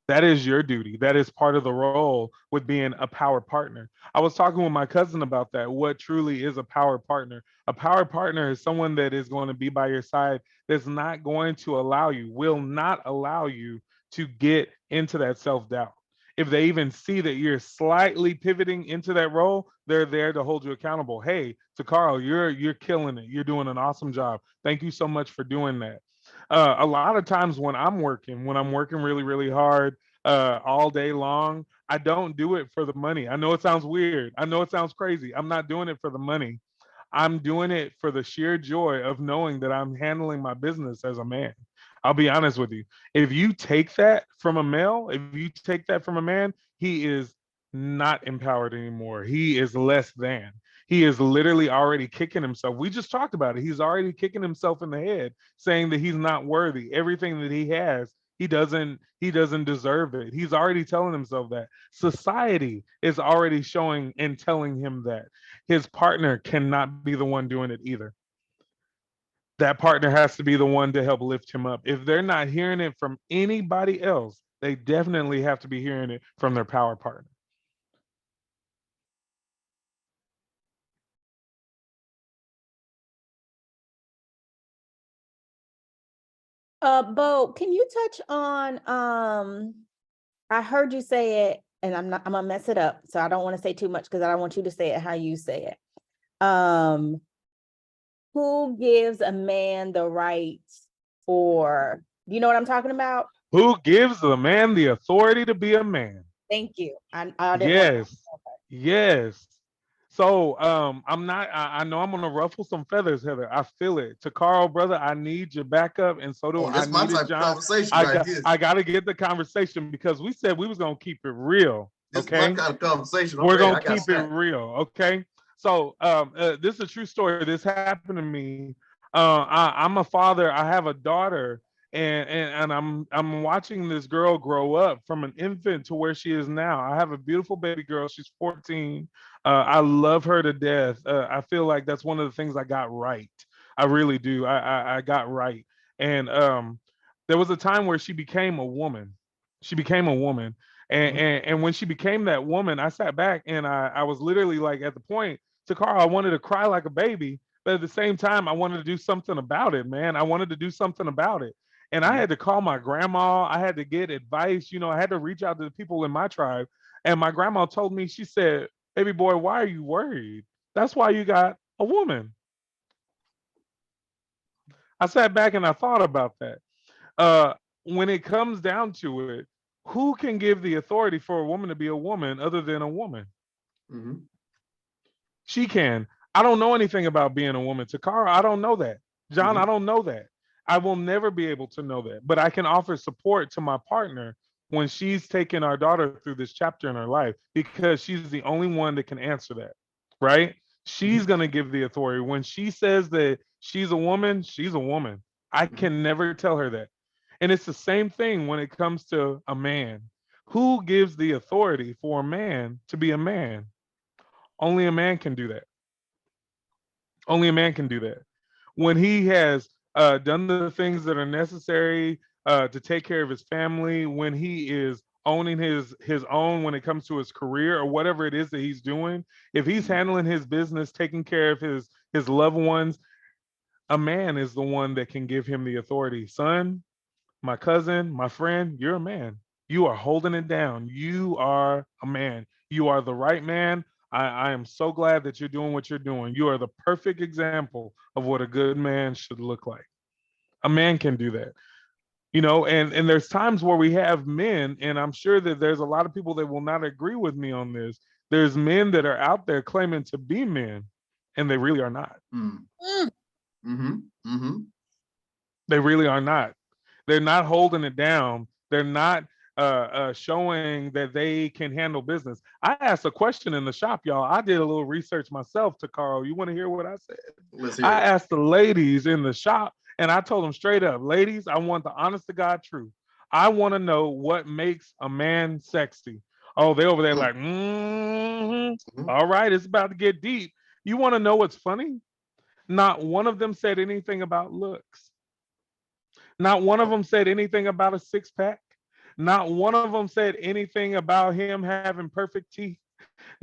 That is your duty. That is part of the role with being a power partner. I was talking with my cousin about that. What truly is a power partner? A power partner is someone that is going to be by your side, that's not going to allow you, will not allow you to get into that self-doubt. If they even see that you're slightly pivoting into that role, they're there to hold you accountable. Hey, to Carl, you're killing it. You're doing an awesome job. Thank you so much for doing that. A lot of times when I'm working really, really hard all day long, I don't do it for the money. I know it sounds weird. I know it sounds crazy. I'm not doing it for the money. I'm doing it for the sheer joy of knowing that I'm handling my business as a man. I'll be honest with you. If you take that from a male, if you take that from a man, he is not empowered anymore. He is less than. He is literally already kicking himself. We just talked about it. He's already kicking himself in the head, saying that he's not worthy. Everything that he has, he doesn't deserve it. He's already telling himself that. Society is already showing and telling him that. His partner cannot be the one doing it either. That partner has to be the one to help lift him up. If they're not hearing it from anybody else, they definitely have to be hearing it from their power partner. Bo, can you touch on, I heard you say it, and I'm gonna mess it up, so I don't want to say too much because I don't want you to say it how you say it. Who gives a man the right, or do you know what I'm talking about? Who gives a man the authority to be a man? Thank you. I didn't want. Yes. Yes. So I know I'm gonna ruffle some feathers, Heather. I feel it. To Carl, brother, I need your backup, and so do Oh, I that's my need type it, of John. conversation I right got here. I gotta get the conversation because we said we was gonna keep it real. This is Okay. my kind of conversation. I'm We're ready. gonna I got keep it snapped. real, okay? So this is a true story. This happened to me. I'm a father. I have a daughter, and I'm watching this girl grow up from an infant to where she is now. I have a beautiful baby girl. She's 14. I love her to death. I feel like that's one of the things I got right. I really do. I got right. And there was a time where she became a woman. She became a woman, and when she became that woman, I sat back and I was literally like at the point to Carl, I wanted to cry like a baby, but at the same time, I wanted to do something about it, man. I wanted to do something about it. And I had to call my grandma. I had to get advice. I had to reach out to the people in my tribe. And my grandma told me, she said, baby boy, why are you worried? That's why you got a woman. I sat back and I thought about that. uh when it comes down to it, who can give the authority for a woman to be a woman other than a woman? Mhm. She can. I don't know anything about being a woman. Takara, I don't know that. John, I Mhm. don't know that. I will never be able to know that, but I can offer support to my partner when she's taking our daughter through this chapter in her life because she's the only one that can answer that, right? She's Mhm. going to give the authority. When she says that she's a woman, she's a woman. I Mhm. can never tell her that. And it's the same thing when it comes to a man. Who gives the authority for a man to be a man? Only a man can do that. Only a man can do that. When he has done the things that are necessary to take care of his family, when he is owning his own when it comes to his career or whatever it is that he's doing, if he's Mhm. handling his business, taking care of his loved ones, a man is the one that can give him the authority. Son, my cousin, my friend, you're a man. You are holding it down. You are a man. You are the right man. I am so glad that you're doing what you're doing. You are the perfect example of what a good man should look like. A man can do that. And there's times where we have men, and I'm sure that there's a lot of people that will not agree with me on this. There's men that are out there claiming to be men, and they really are not. Mhm. Mhm. Mhm. They really are not. They're not holding it down. They're not showing that they can handle business. I asked a question in the shop, y'all. I did a little research myself to Carl. You want to hear what I said? Let's hear I it. asked the ladies in the shop, and I told them straight up, ladies, I want the honest to God truth. I want to know what makes a man sexy. Oh, they over there Mm. like, Mhm. all right, it's about to get deep. You want to know what's funny? Not one of them said anything about looks. Not one of Oh. them said anything about a six pack. Not one of them said anything about him having perfect teeth.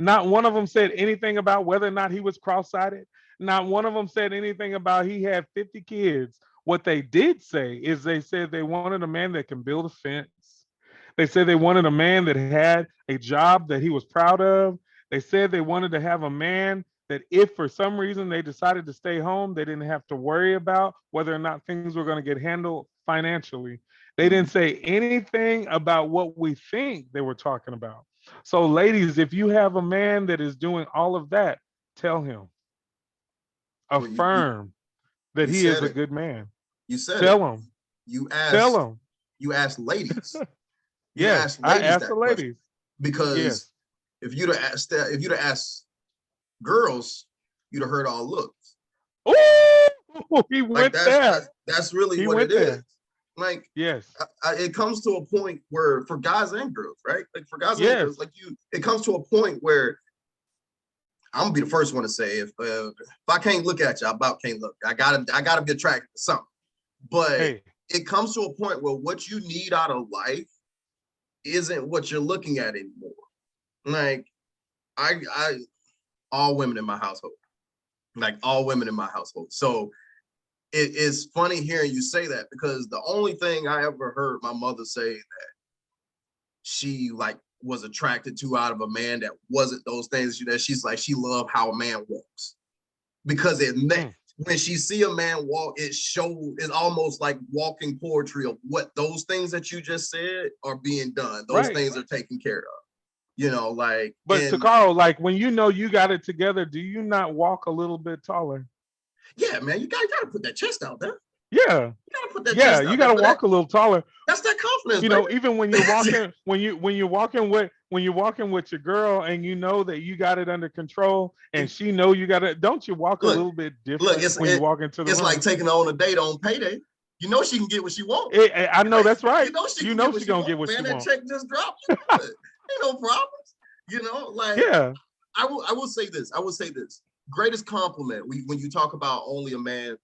Not one of them said anything about whether or not he was cross sided. Not one of them said anything about he had 50 kids. What they did say is they said they wanted a man that can build a fence. They said they wanted a man that had a job that he was proud of. They said they wanted to have a man that if for some reason they decided to stay home, they didn't have to worry about whether or not things were going to get handled financially. They didn't say anything about what we think they were talking about. So, ladies, if you have a man that is doing all of that, tell him, Well, affirm that you he is said a it. good man. You said it. Tell him, You tell asked, him. you asked ladies. You Yes, asked I ladies asked that the question. ladies. Because Yes. if you'd have asked that, if you'd have asked girls, you'd have heard all looks. Oh, he Like went there. that's really He what went it is. there. Like Yes. it comes to a point where for guys and girls, right? Like for guys and Yes. girls, like it comes to a point where I'm gonna be the first one to say if I can't look at you, I about can't look. I gotta be attracted to something. But Hey, it comes to a point where what you need out of life isn't what you're looking at anymore. Like I all women in my household, like all women in my household. So it is funny hearing you say that because the only thing I ever heard my mother say that she like was attracted to out of a man that wasn't those things that she's like she loved how a man walks because it meant when she see a man walk it's almost like walking poetry of what those things that you just said are being done, those right. things are taken care of, you know, like But and Takaro, like when you know you got it together, do you not walk a little bit taller? yeah, man, you gotta put that chest out there. Yeah. You gotta put that Yeah, chest you out got to there. walk a little taller. That's that confidence, You know, baby. even when you're walking, when you're walking with your girl, and you know that you got it under control, and she know you got it. Don't you walk a Look, little bit different when you walk into the it's room? like taking her on a date on payday. You know she can get what she wants. I know that's right. You know she You can know get what she she gonna wants, get what man. she That wants. check just dropped. You know it. Ain't no problems. You know, like Yeah. I will say this. I will say this. Greatest compliment when you talk about only a man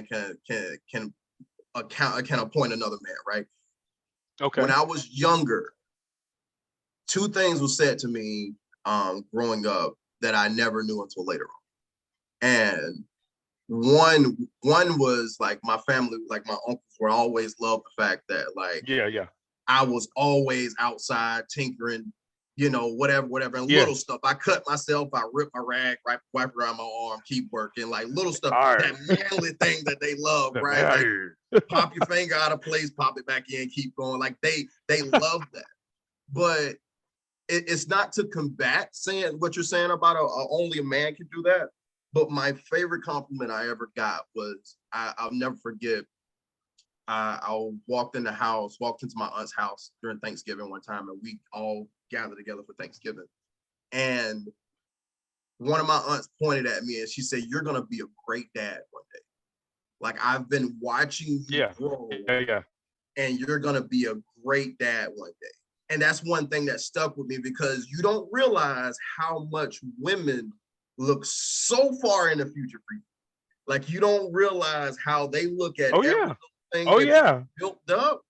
can appoint another man, right? Okay. When I was younger, two things were said to me growing up that I never knew until later on. And one was like my family, like my uncles were always loved the fact that like Yeah. I was always outside tinkering, you know, whatever, and Yes. little stuff. I cut myself, I ripped my rag, right, wipe around my arm, keep working, like little stuff, All that right. manly thing that they love, right? Like pop your finger out of place, pop it back in, keep going. Like they love that. But it's not to combat saying what you're saying about only a man can do that. But my favorite compliment I ever got was I'll never forget. I walked into my aunt's house during Thanksgiving one time, and we all gathered together for Thanksgiving. And one of my aunts pointed at me and she said, "You're gonna be a great dad one day. Like I've been watching you grow, and you're gonna be a great dad one day." And that's one thing that stuck with me because you don't realize how much women look so far in the future for you. Like you don't realize how they look at everything built up,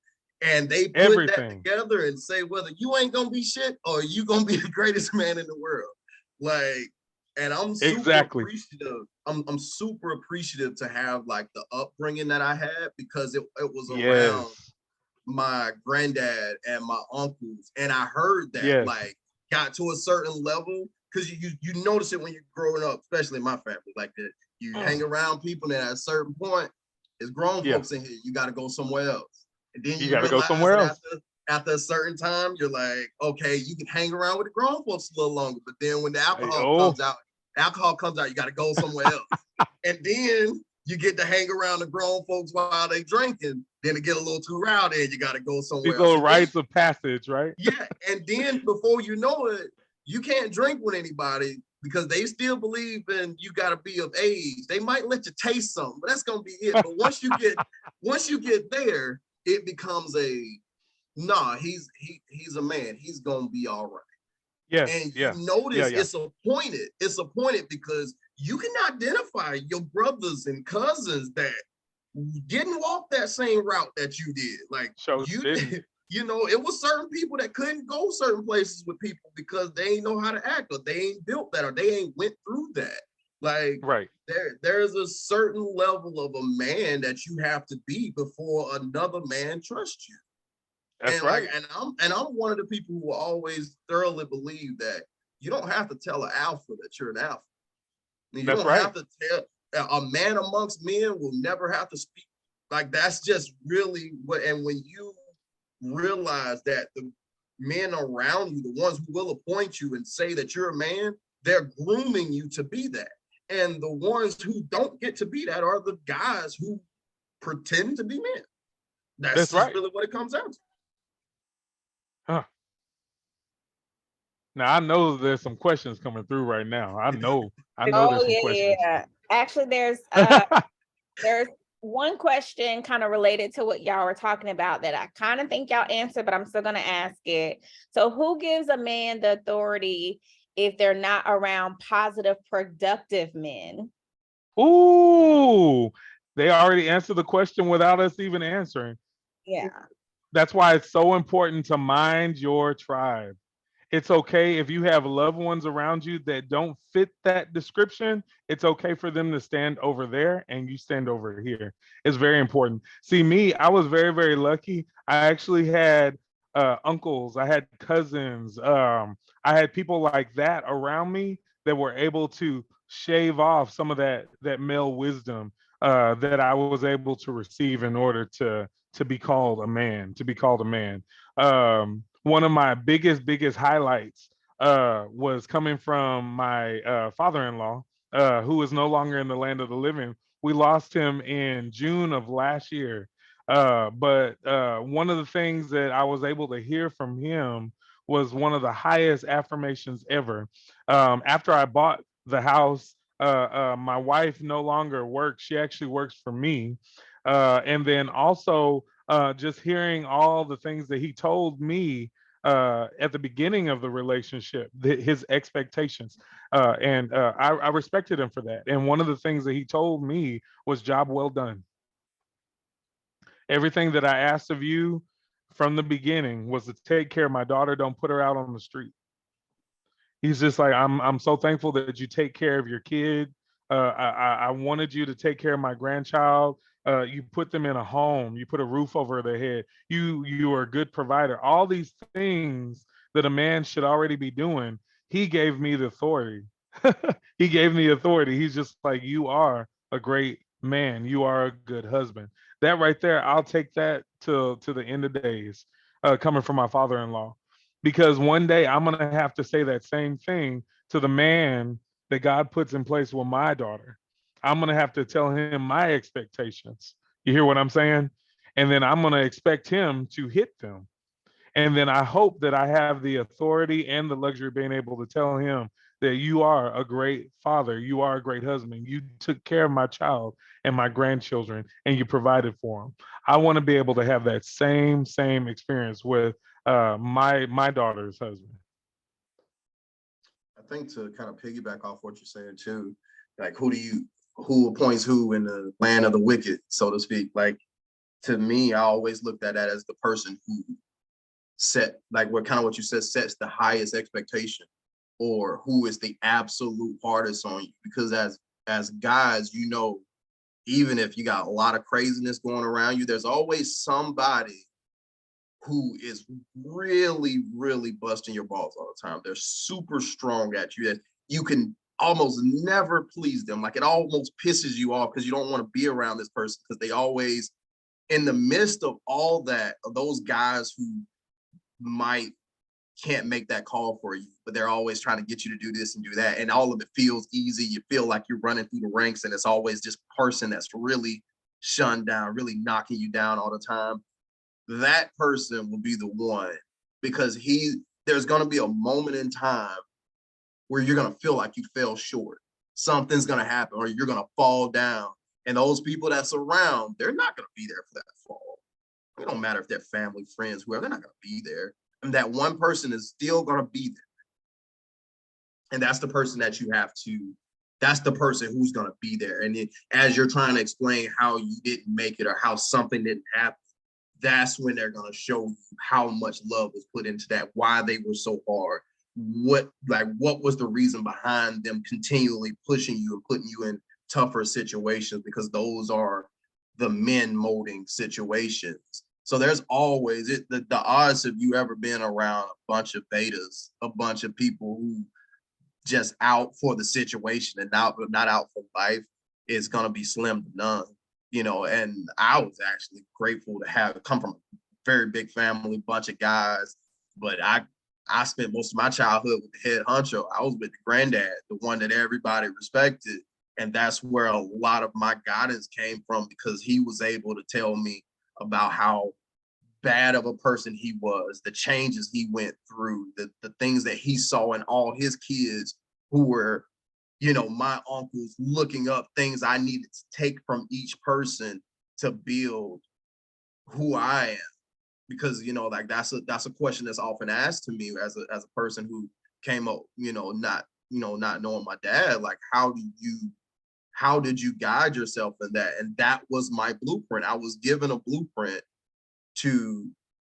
and they put that together and say whether you ain't gonna be shit or you gonna be the greatest man in the world. Like, and I'm super appreciative. I'm super appreciative to have like the upbringing that I had because it was around my granddad and my uncles, and I heard that like got to a certain level because you notice it when you're growing up, especially in my family, like that you hang around people and at a certain point, it's grown folks in here, you got to go somewhere else, and then you gotta go somewhere else. After a certain time, you're like, okay, you can hang around with the grown folks a little longer, but then when the alcohol comes out, you got to go somewhere else, and then you get to hang around the grown folks while they drinking. Then it get a little too rowdy and you got to go somewhere else. These little rites of passage, right? Yeah. And then before you know it, you can't drink with anybody because they still believe in you got to be of age. They might let you taste something, but that's going to be it. But once you get there, it becomes he's a man. He's going to be all right. Yeah. And you notice it's appointed because you can identify your brothers and cousins that didn't walk that same route that you did. Like you know, it was certain people that couldn't go certain places with people because they ain't know how to act or they ain't built that or they ain't went through that. Like there's a certain level of a man that you have to be before another man trusts you. That's And right. like, and I'm one of the people who always thoroughly believe that you don't have to tell an alpha that you're an alpha. You That's don't right. have to tell a man amongst men will never have to speak. Like that's just really what. And when you realize that the men around you, the ones who will appoint you and say that you're a man, they're grooming you to be that. And the ones who don't get to be that are the guys who pretend to be men. That's That's just right. really what it comes down to. Huh. Now I know there's some questions coming through right now. I know Oh, there's some yeah, questions. yeah. Actually, there's one question kind of related to what y'all were talking about that I kind of think y'all answered, but I'm still gonna ask it. So who gives a man the authority if they're not around positive, productive men? Ooh, they already answered the question without us even answering. Yeah. That's why it's so important to mind your tribe. It's okay if you have loved ones around you that don't fit that description. It's okay for them to stand over there and you stand over here. It's very important. See, me, I was very, very lucky. I actually had uncles, I had cousins, I had people like that around me that were able to shave off some of that male wisdom that I was able to receive in order to be called a man, to be called a man. One of my biggest highlights was coming from my father-in-law, who is no longer in the land of the living. We lost him in June of last year. But one of the things that I was able to hear from him was one of the highest affirmations ever. After I bought the house, my wife no longer works. She actually works for me. And then also just hearing all the things that he told me at the beginning of the relationship, his expectations. I respected him for that. And one of the things that he told me was job well done. Everything that I asked of you from the beginning was to take care of my daughter, don't put her out on the street. He's just like, I'm so thankful that you take care of your kid. I wanted you to take care of my grandchild. You put them in a home. You put a roof over their head. You are a good provider. All these things that a man should already be doing. He gave me the authority. He gave me authority. He's just like, you are a great man. You are a good husband. That right there, I'll take that to the end of days, coming from my father-in-law, because one day I'm going to have to say that same thing to the man that God puts in place with my daughter. I'm going to have to tell him my expectations. You hear what I'm saying? And then I'm going to expect him to hit them. And then I hope that I have the authority and the luxury of being able to tell him that you are a great father, you are a great husband, you took care of my child and my grandchildren, and you provided for them. I want to be able to have that same experience with my daughter's husband. I think to kind of piggyback off what you're saying too, like who appoints who in the land of the wicked, so to speak. Like to me, I always looked at that as the person who set, like what you said, sets the highest expectation, or who is the absolute hardest on you. Because as guys, you know, even if you got a lot of craziness going around you, there's always somebody who is really busting your balls all the time. They're super strong at you that you can almost never please them. Like it almost pisses you off because you don't want to be around this person, because they always, in the midst of all that, of those guys who can't make that call for you, but they're always trying to get you to do this and do that. And all of it feels easy. You feel like you're running through the ranks, and it's always this person that's really shunned down, really knocking you down all the time. That person will be the one, because there's going to be a moment in time where you're going to feel like you fell short. Something's going to happen, or you're going to fall down. And those people that's around, they're not going to be there for that fall. It don't matter if they're family, friends, whoever, they're not going to be there. And that one person is still going to be there. And that's the person that that's the person who's going to be there. And as you're trying to explain how you didn't make it or how something didn't happen, that's when they're going to show you how much love was put into that, why they were so hard, what was the reason behind them continually pushing you and putting you in tougher situations, because those are the men molding situations. So there's always the odds of you ever being around a bunch of betas, a bunch of people who just out for the situation and not out for life is gonna be slim to none. And I was actually grateful to have come from a very big family, bunch of guys, but I spent most of my childhood with the head honcho. I was with the granddad, the one that everybody respected. And that's where a lot of my guidance came from, because he was able to tell me about how bad of a person he was, the changes he went through, the things that he saw in all his kids who were, my uncles, looking up things I needed to take from each person to build who I am. Because, like that's a question that's often asked to me as a person who came up, not knowing my dad, like, how did you guide yourself in that? And that was my blueprint. I was given a blueprint to,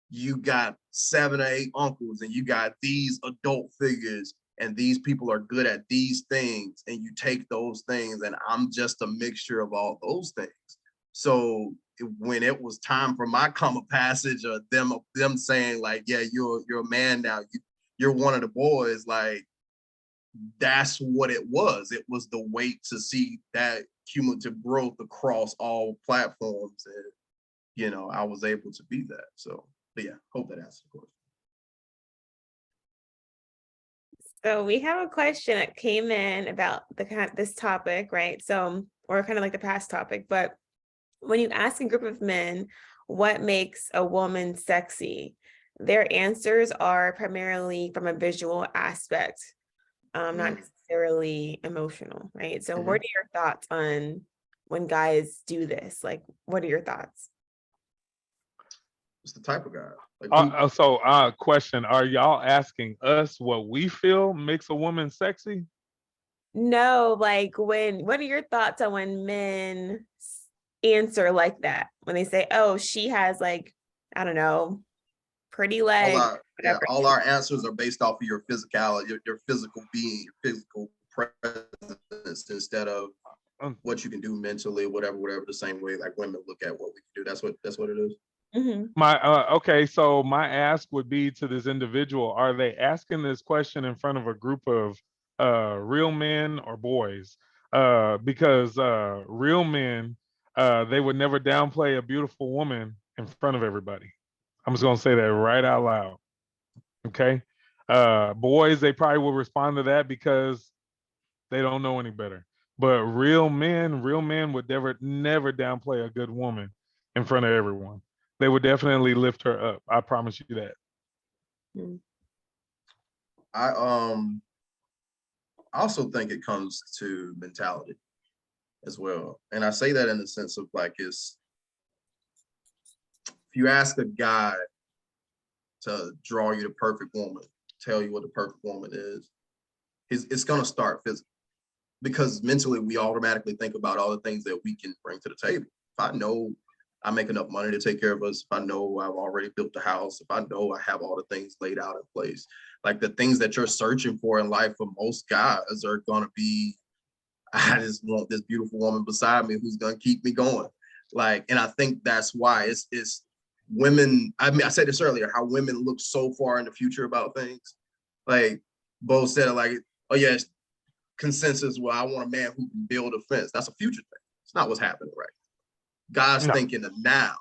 you got 7 or 8 uncles and you got these adult figures and these people are good at these things, and you take those things, and I'm just a mixture of all those things. So when it was time for my come of passage, or them saying like, yeah, you're a man now, you're one of the boys, like, that's what it was. It was the wait to see that cumulative growth across all platforms. And, I was able to be that. So, but yeah, hope that answers the question. So we have a question that came in about this topic, right? So, or kind of like the past topic, but when you ask a group of men what makes a woman sexy, their answers are primarily from a visual aspect, not necessarily emotional, right? So what are your thoughts on when guys do this? Like, what are your thoughts? It's the type of guy. Like, Question, are y'all asking us what we feel makes a woman sexy? No, like what are your thoughts on when men answer like that? When they say, oh, she has, like, I don't know, pretty legs, whatever. all our answers are based off of your physicality, your physical being, your physical presence, instead of what you can do mentally, whatever, the same way like women look at what we can do. That's what it is. Mm-hmm. Okay, so my ask would be to this individual, are they asking this question in front of a group of real men or boys? Because real men, they would never downplay a beautiful woman in front of everybody. I'm just gonna say that right out loud. Okay. Boys, they probably will respond to that because they don't know any better. But real men would never downplay a good woman in front of everyone. They would definitely lift her up. I promise you that. I also think it comes to mentality as well. And I say that in the sense of like, if you ask a guy to draw you the perfect woman, tell you what the perfect woman is, it's gonna start physically. Because mentally we automatically think about all the things that we can bring to the table. If I know I make enough money to take care of us, if I know I've already built the house, if I know I have all the things laid out in place, like the things that you're searching for in life for most guys are gonna be, I just want this beautiful woman beside me who's gonna keep me going. Like, and I think that's why it's women, I mean, I said this earlier, how women look so far in the future about things. Like Bo said, like, oh yeah, consensus, well, I want a man who can build a fence. That's a future thing. It's not what's happening right now. Guys thinking of now.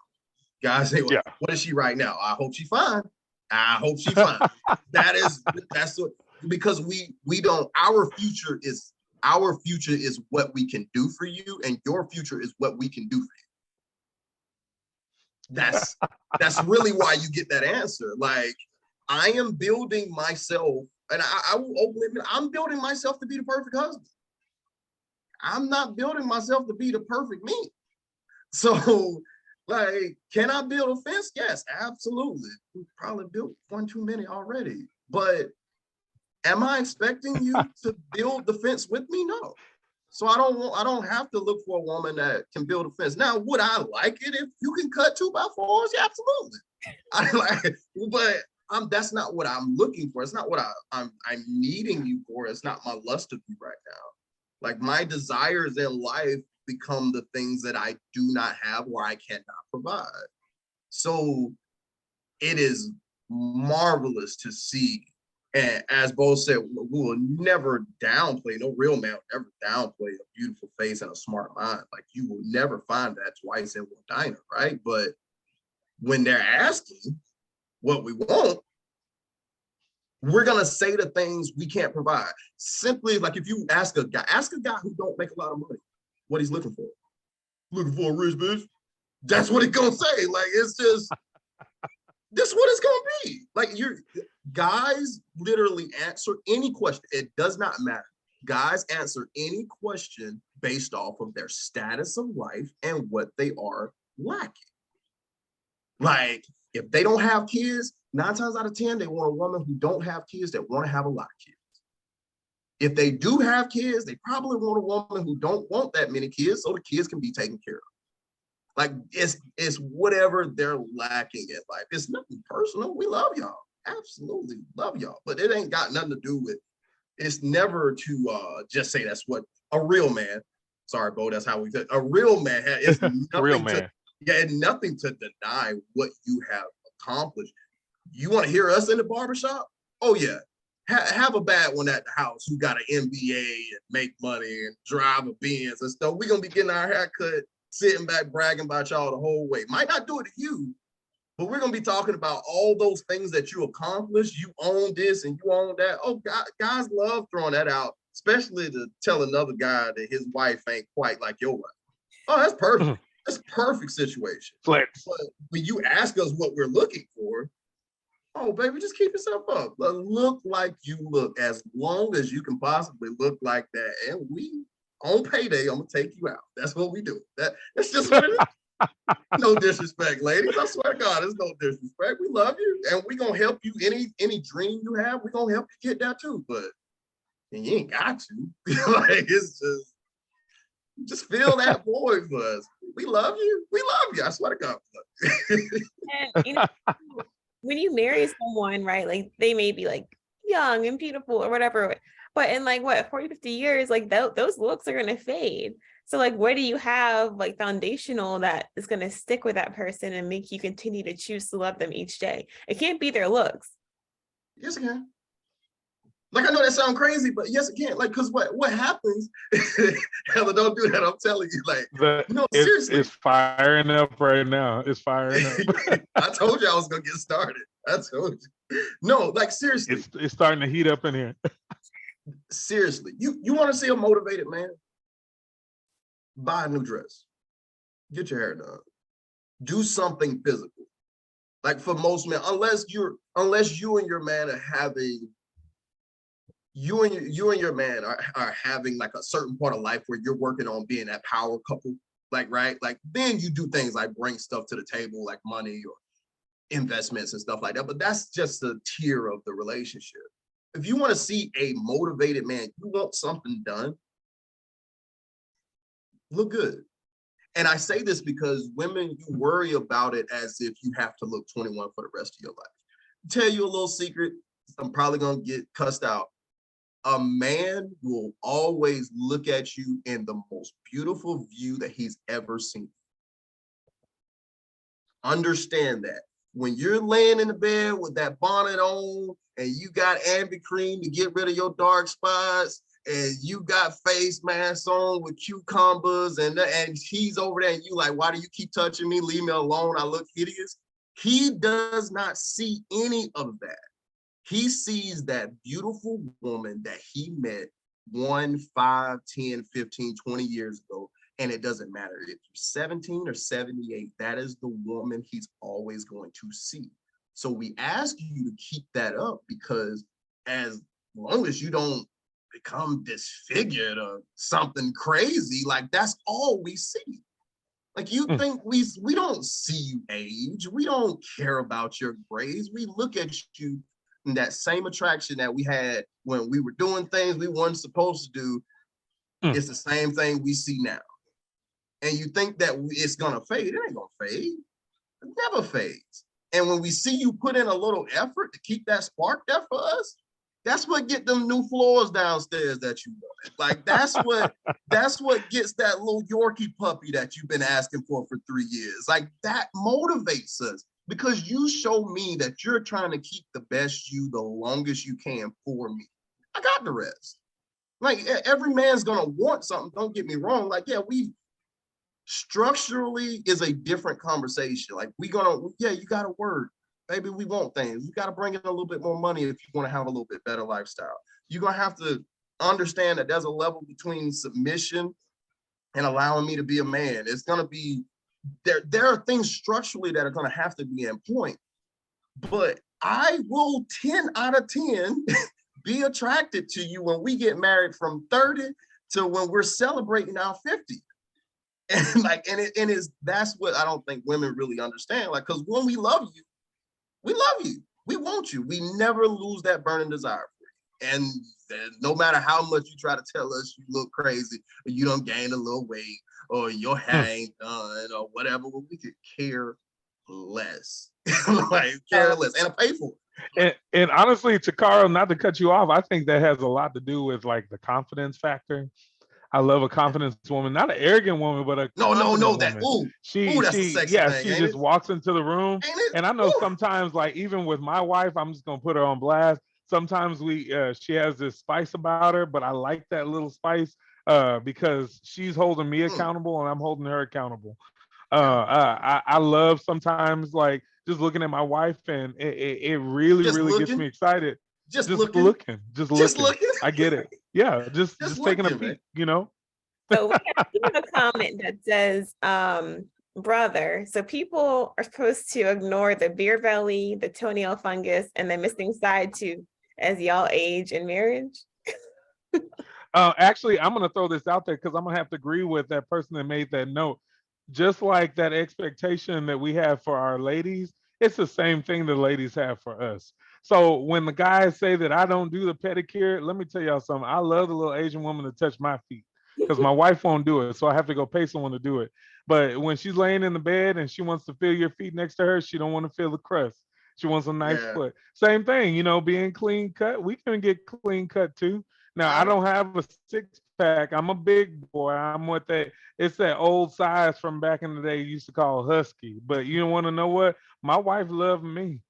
Guys say, well, what is she right now? I hope she fine. I hope she fine. That's what, because we don't, our future is what we can do for you, and your future is what we can do for you. That's really why you get that answer. Like, I am building myself, and I will openly admit, I'm building myself to be the perfect husband. I'm not building myself to be the perfect me. So, like, can I build a fence? Yes, absolutely. We've probably built one too many already. But am I expecting you to build the fence with me? No. So I don't have to look for a woman that can build a fence. Now, would I like it if you can cut 2x4s? Yeah, absolutely. But that's not what I'm looking for. It's not what I'm needing you for. It's not my lust of you right now. Like, my desires in life become the things that I do not have or I cannot provide. So it is marvelous to see. And as Bo said, we will never downplay, no real man will ever downplay a beautiful face and a smart mind. Like you will never find that twice in one diner, right? But when they're asking what we want, we're gonna say the things we can't provide. Simply like if you ask a guy who don't make a lot of money, what he's looking for. Looking for a rich bitch. That's what he's gonna say. Like it's just this is what it's gonna be. Like your guys literally answer any question. It does not matter. Guys answer any question based off of their status of life and what they are lacking. Like if they don't have kids, 9 times out of 10, they want a woman who don't have kids that want to have a lot of kids. If they do have kids, they probably want a woman who don't want that many kids so the kids can be taken care of. Like it's whatever they're lacking in life. It's nothing personal. We love y'all. Absolutely love y'all. But it ain't got nothing to do with, it's never to just say that's what a real man, sorry, Bo, that's how we said a real man has. It's Real man. and nothing to deny what you have accomplished. You want to hear us in the barbershop? Oh yeah. Have a bad one at the house who got an MBA and make money and drive a Benz and stuff. We're gonna be getting our haircut, sitting back bragging about y'all the whole way. Might not do it to you, but we're gonna be talking about all those things that you accomplished. You own this and you own that. Oh, God, guys love throwing that out, especially to tell another guy that his wife ain't quite like your wife. Oh, that's perfect. That's a perfect situation. Flex. But when you ask us what we're looking for, oh, baby, just keep yourself up. Look like you look as long as you can possibly look like that. And we, on payday, I'm going to take you out. That's what we do. That's just what it is. No disrespect, ladies. I swear to God, there's no disrespect. We love you. And we're going to help you. Any dream you have, we're going to help you get that too. But and you ain't got to. Like, it's just feel that void for us. We love you. We love you. I swear to God. And, you know, when you marry someone, right, like they may be like young and beautiful or whatever, but in like what 40, 50 years, like those looks are going to fade. So like, what do you have like foundational that is going to stick with that person and make you continue to choose to love them each day? It can't be their looks. Yes, it can. Like, I know that sounds crazy, but yes, it can. Like, because what happens, Heather, don't do that. I'm telling you, like, no, seriously. It's firing up right now. It's firing up. I told you I was going to get started. I told you. No, like, seriously. It's starting to heat up in here. Seriously. You want to see a motivated man? Buy a new dress. Get your hair done. Do something physical. Like, for most men, unless you and your man are having you and your man are having like a certain part of life where you're working on being that power couple, like, right? Like, then you do things like bring stuff to the table, like money or investments and stuff like that. But that's just a tier of the relationship. If you want to see a motivated man, you want something done, look good. And I say this because women, you worry about it as if you have to look 21 for the rest of your life. Tell you a little secret, I'm probably going to get cussed out. A man will always look at you in the most beautiful view that he's ever seen. Understand that. When you're laying in the bed with that bonnet on and you got Ambicream to get rid of your dark spots and you got face masks on with cucumbers and he's over there and you like, why do you keep touching me? Leave me alone. I look hideous. He does not see any of that. He sees that beautiful woman that he met 1, 5, 10, 15, 20 years ago. And it doesn't matter if you're 17 or 78, that is the woman he's always going to see. So we ask you to keep that up because as long as you don't become disfigured or something crazy, like that's all we see. Like you think we don't see you age. We don't care about your grades. We look at you in that same attraction that we had when we were doing things we weren't supposed to do. It's the same thing we see now. And you think that it's gonna fade. It ain't gonna fade. It never fades. And when we see you put in a little effort to keep that spark there for us, that's what get them new floors downstairs that you want. Like that's what gets that little Yorkie puppy that you've been asking for 3 years. Like that motivates us. because you show me that you're trying to keep the best you the longest you can for me. I got the rest. Like every man's gonna want something. Don't get me wrong. Like, yeah, we structurally is a different conversation. Like yeah, you gotta work. Maybe we want things. You gotta bring in a little bit more money if you want to have a little bit better lifestyle. You're gonna have to understand that there's a level between submission and allowing me to be a man. It's gonna be there are things structurally that are gonna have to be in point. But I will 10 out of 10 be attracted to you when we get married from 30 to when we're celebrating our 50. And like, and it's that's what I don't think women really understand. Like, because when we love you, we want you. We never lose that burning desire for you. And no matter how much you try to tell us you look crazy, or you don't gain a little weight, or your hair ain't done, or whatever, well, we could care less. Like care less and pay for it. And honestly, to Carl, not to cut you off, I think that has a lot to do with like the confidence factor. I love a confidence woman, not an arrogant woman, but a No, confident that woman. that's a sexy thing, She ain't just it? walks into the room. Ain't it? And I know Ooh. sometimes, like even with my wife, I'm just gonna put her on blast. Sometimes she has this spice about her, but I like that little spice because she's holding me accountable and I'm holding her accountable. I love sometimes like just looking at my wife, and it really, Just really gets looking? me excited. Just Just looking. looking. Looking. I get it. Yeah, just taking a looking, peek, man. you know. So we have a comment that says, brother. So people are supposed to ignore the beer belly, the toenail fungus, and the missing side tooth as y'all age in marriage. Actually, I'm gonna throw this out there because I'm gonna have to agree with that person that made that note. Just like that expectation that we have for our ladies, it's the same thing the ladies have for us. So when the guys say that I don't do the pedicure, let me tell y'all something. I love the little Asian woman to touch my feet because my wife won't do it, so I have to go pay someone to do it. But when she's laying in the bed and she wants to feel your feet next to her, she don't want to feel the crust. She wants a nice Yeah. foot. Same thing, being clean cut. We can get clean cut too. Now I don't have a six pack. I'm a big boy. I'm what it's that old size from back in the day you used to call husky. But you want to know what? My wife loved me.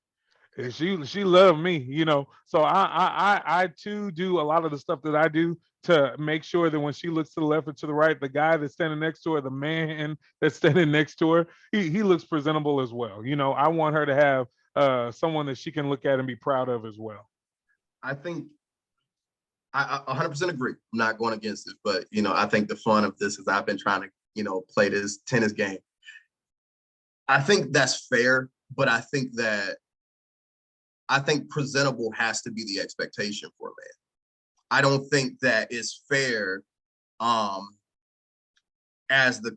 And she loved me. So I too do a lot of the stuff that I do to make sure that when she looks to the left or to the right, the guy that's standing next to her, the man that's standing next to her, he looks presentable as well. I want her to have someone that she can look at and be proud of as well. I think I 100% agree. I'm not going against it, but I think the fun of this is I've been trying to play this tennis game. I think that's fair, but I think presentable has to be the expectation for a man. I don't think that it's fair as the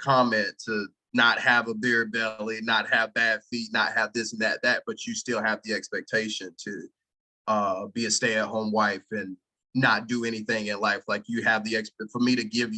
comment to not have a beer belly, not have bad feet, not have this and that, but you still have the expectation to be a stay-at-home wife and not do anything in life. Like you have for me to give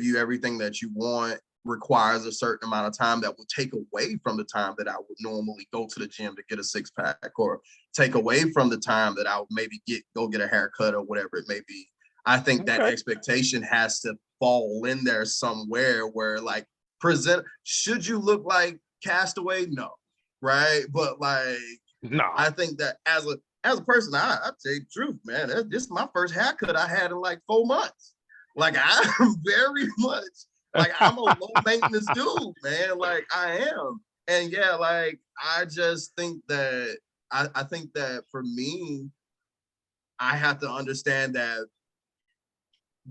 you everything that you want requires a certain amount of time that will take away from the time that I would normally go to the gym to get a six pack, or take away from the time that I would maybe go get a haircut or whatever it may be. I think that expectation has to fall in there somewhere where like should you look like Castaway? No. Right. But like, no, I think that as a person, I tell you the truth, man, this is my first haircut I had in like 4 months. Like I'm very much like I'm a low maintenance dude, man. Like I am. And yeah, like I just think that I think that for me, I have to understand that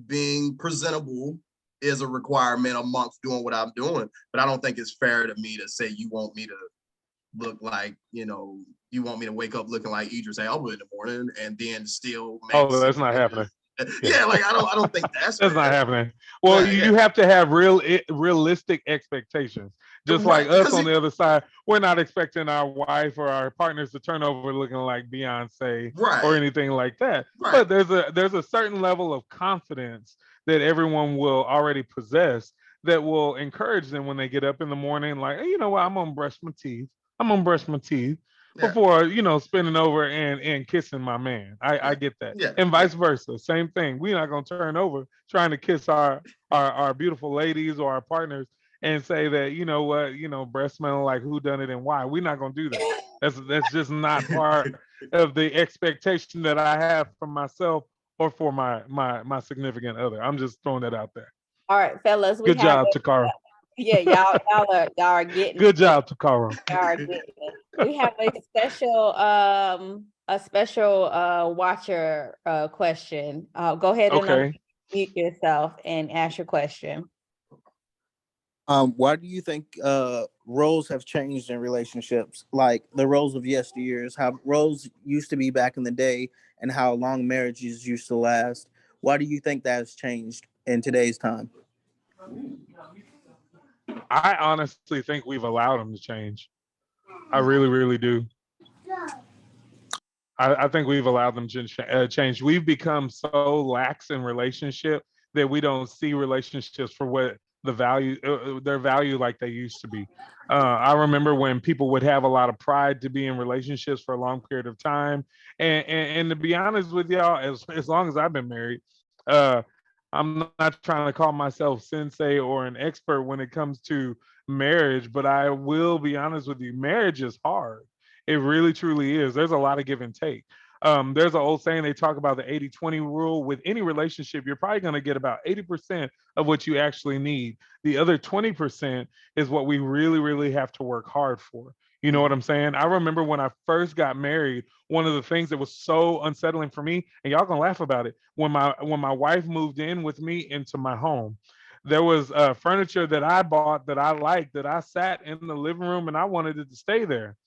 being presentable is a requirement amongst doing what I'm doing. But I don't think it's fair to me to say you want me to look like, you want me to wake up looking like Idris Elba in the morning and then still make that's not happening. Yeah, like I don't think that's not happening. Well, you have to have realistic expectations. Just like us on the other side, we're not expecting our wife or our partners to turn over looking like Beyonce or anything like that. But there's a certain level of confidence that everyone will already possess that will encourage them when they get up in the morning, like, hey, you know what, I'm gonna brush my teeth before spinning over and kissing my man. I get that. And vice versa, same thing. We're not gonna turn over trying to kiss our beautiful ladies or our partners and say that, you know what, breast smelling like who done it and why. We're not gonna do that. That's just not part of the expectation that I have from myself or for my significant other. I'm just throwing that out there. All right, fellas, we Good have job, Takara. yeah, y'all are getting Good job, Takara. y'all are getting it. We have a special watcher question. Go ahead and Okay. unmute yourself and ask your question. Why do you think roles have changed in relationships? Like the roles of yesteryears, how roles used to be back in the day, and how long marriages used to last. Why do you think that has changed in today's time? I honestly think we've allowed them to change. I really, really do. I think we've allowed them to change. We've become so lax in relationship that we don't see relationships for what their value like they used to be. I remember when people would have a lot of pride to be in relationships for a long period of time. And to be honest with y'all, as long as I've been married, I'm not trying to call myself sensei or an expert when it comes to marriage, but I will be honest with you, marriage is hard. It really truly is. There's a lot of give and take. There's an old saying, they talk about the 80-20 rule. With any relationship, you're probably going to get about 80% of what you actually need. The other 20% is what we really, really have to work hard for. You know what I'm saying? I remember when I first got married, one of the things that was so unsettling for me, and y'all gonna laugh about it, when my wife moved in with me into my home, there was furniture that I bought that I liked, that I sat in the living room and I wanted it to stay there.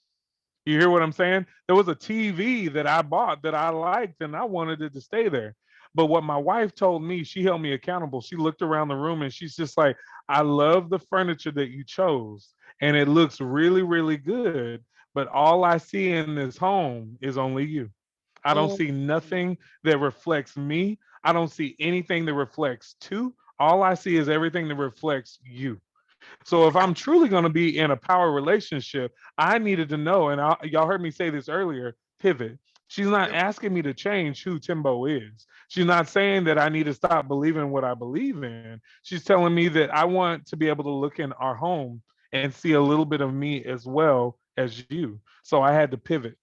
You hear what I'm saying? There was a TV that I bought that I liked and I wanted it to stay there. But what my wife told me, she held me accountable. She looked around the room and she's just like, I love the furniture that you chose and it looks really, really good. But all I see in this home is only you. I don't see nothing that reflects me. I don't see anything that reflects two. All I see is everything that reflects you. So if I'm truly going to be in a power relationship, I needed to know, and y'all heard me say this earlier, pivot. She's not asking me to change who Timbo is. She's not saying that I need to stop believing what I believe in. She's telling me that I want to be able to look in our home and see a little bit of me as well as you. So I had to pivot.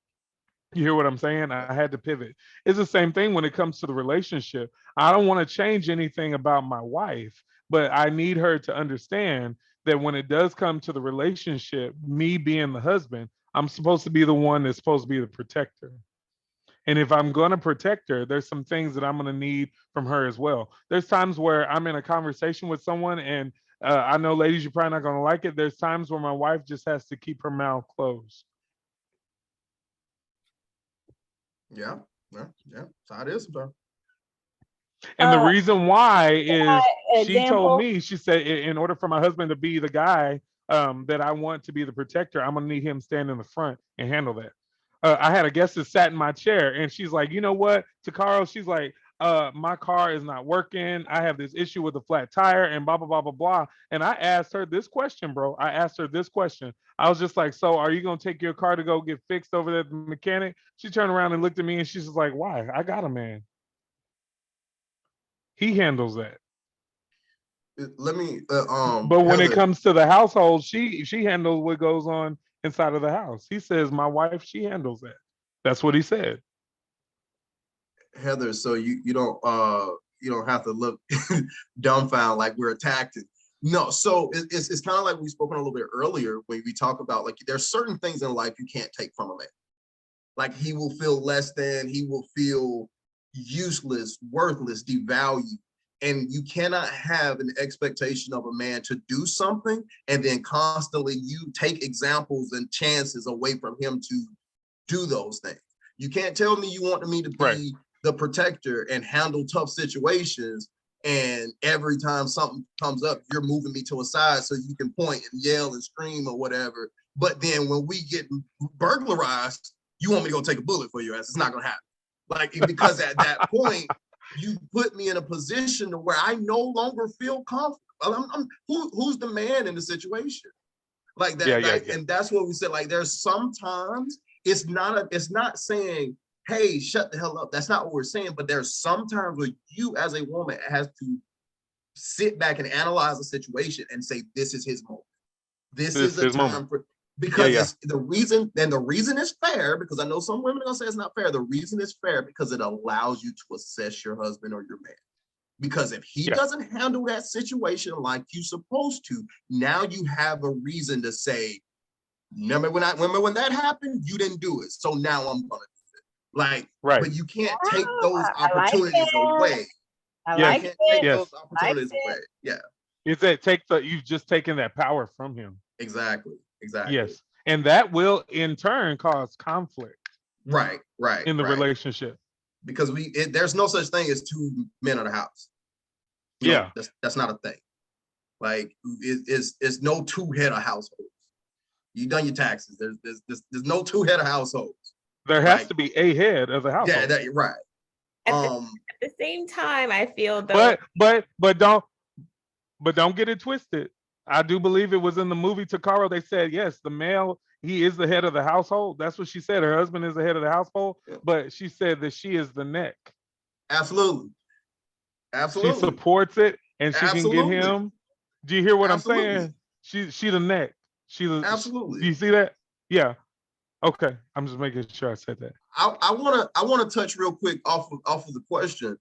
You hear what I'm saying? I had to pivot. It's the same thing when it comes to the relationship. I don't want to change anything about my wife, but I need her to understand that when it does come to the relationship, me being the husband, I'm supposed to be the one that's supposed to be the protector. And if I'm going to protect her, there's some things that I'm going to need from her as well. There's times where I'm in a conversation with someone, and I know, ladies, you're probably not going to like it. There's times where my wife just has to keep her mouth closed. Yeah. That's how it is sometimes. And the reason why is she example? told me, she said, in order for my husband to be the guy that I want to be the protector, I'm going to need him stand in the front and handle that. I had a guest that sat in my chair and she's like, you know what, Takaro, she's like, my car is not working. I have this issue with a flat tire and blah, blah, blah, blah, blah. And I asked her this question, bro. I asked her this question. I was just like, so are you going to take your car to go get fixed over there at the mechanic? She turned around and looked at me and she's just like, why? I got a man. He handles that. Let me But when it comes to the household, she handles what goes on inside of the house. He says, my wife, she handles that. That's what he said. Heather, so you don't have to look dumbfounded like we're attacked. No, so it's kind of like we spoken a little bit earlier when we talk about, like, there's certain things in life you can't take from a man. Like, he will feel less than, he will feel useless, worthless, devalued. And you cannot have an expectation of a man to do something and then constantly you take examples and chances away from him to do those things. You can't tell me you want me to be the protector and handle tough situations, and every time something comes up, you're moving me to a side so you can point and yell and scream or whatever. But then when we get burglarized, you want me to go take a bullet for your ass. It's not gonna happen. Like, because at that point, you put me in a position to where I no longer feel comfortable. Who's the man in the situation? Like that, yeah. And that's what we said. Like, there's sometimes it's not saying, hey, shut the hell up. That's not what we're saying. But there's sometimes where you as a woman has to sit back and analyze the situation and say, this is his moment. This This is a his time moment. for, because Yeah. it's the reason, and the reason is fair, because I know some women are gonna say it's not fair. The reason is fair because it allows you to assess your husband or your man. Because if he Yeah. doesn't handle that situation like you're supposed to, now you have a reason to say, remember when that happened, you didn't do it. So now I'm gonna do it. Like, Right. but you can't take those I like opportunities that. away. I Yes. You like can't take it. Yes. those opportunities it. away. Yeah, Is that you've just taken that power from him. exactly. Exactly. Yes. And that will in turn cause conflict Right. in the Right. relationship. Because there's no such thing as two men in the house. You know, Yeah. that's not a thing. Like it's no two-head of households. You done your taxes. There's no two-head of households. There has Like, to be a head of the yeah, household. right. At the same time, I feel though. But don't get it twisted. I do believe it was in the movie Takaro. They said, yes, the male, he is the head of the household. That's what she said. Her husband is the head of the household, Yeah. but she said that she is the neck. Absolutely. She Absolutely. supports it and she can get Absolutely. him. Do you hear what Absolutely. I'm saying? She the neck. Do Absolutely. you see that? Yeah. Okay. I'm just making sure I said that. I wanna touch real quick off of the question.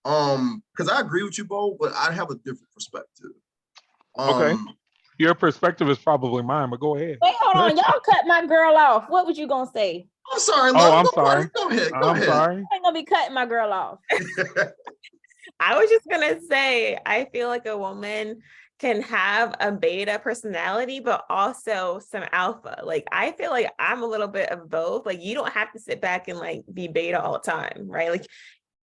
Because I agree with you, Bo, but I have a different perspective. Okay. Your perspective is probably mine, but go ahead. Wait, hold on. Y'all cut my girl off. What was you gonna say? I'm sorry, Oh, love. I'm Go sorry. ahead. Go ahead. I'm sorry. I ain't gonna be cutting my girl off. I was just gonna say, I feel like a woman can have a beta personality, but also some alpha. Like, I feel like I'm a little bit of both. Like, you don't have to sit back and like be beta all the time, right? Like,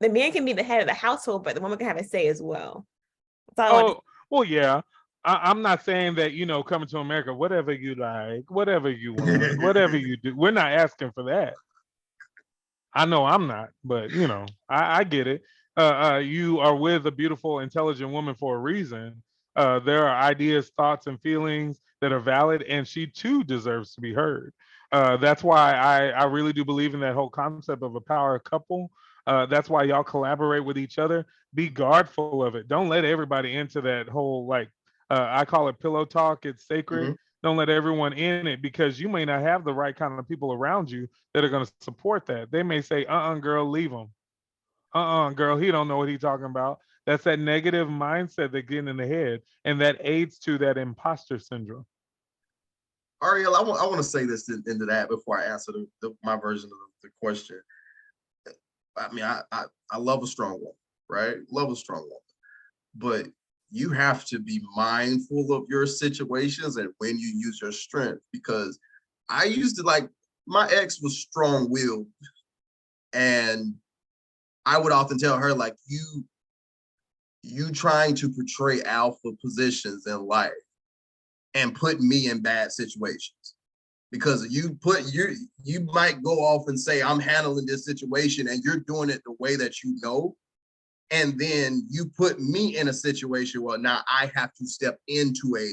the man can be the head of the household, but the woman can have a say as well. That's all I want Oh, well, yeah. I'm not saying that, coming to America, whatever you like, whatever you want, whatever you do. We're not asking for that. I know I'm not, but I get it. You are with a beautiful, intelligent woman for a reason. There are ideas, thoughts, and feelings that are valid, and she too deserves to be heard. That's why I really do believe in that whole concept of a power couple. That's why y'all collaborate with each other. Be guardful of it. Don't let everybody into that whole I call it pillow talk. It's sacred. Mhm. Don't let everyone in it because you may not have the right kind of people around you that are going to support that. They may say, girl, leave him. Girl, he don't know what he's talking about. That's that negative mindset that getting in the head, and that aids to that imposter syndrome. Ariel, I want to say this into that before I answer my version of the question. I mean, I love a strong woman, right? Love a strong woman, but you have to be mindful of your situations and when you use your strength, because I used to my ex was strong-willed, and I would often tell her you trying to portray alpha positions in life and put me in bad situations, because you might go off and say, I'm handling this situation, and you're doing it the way that you know. And then you put me in a situation where now I have to step into a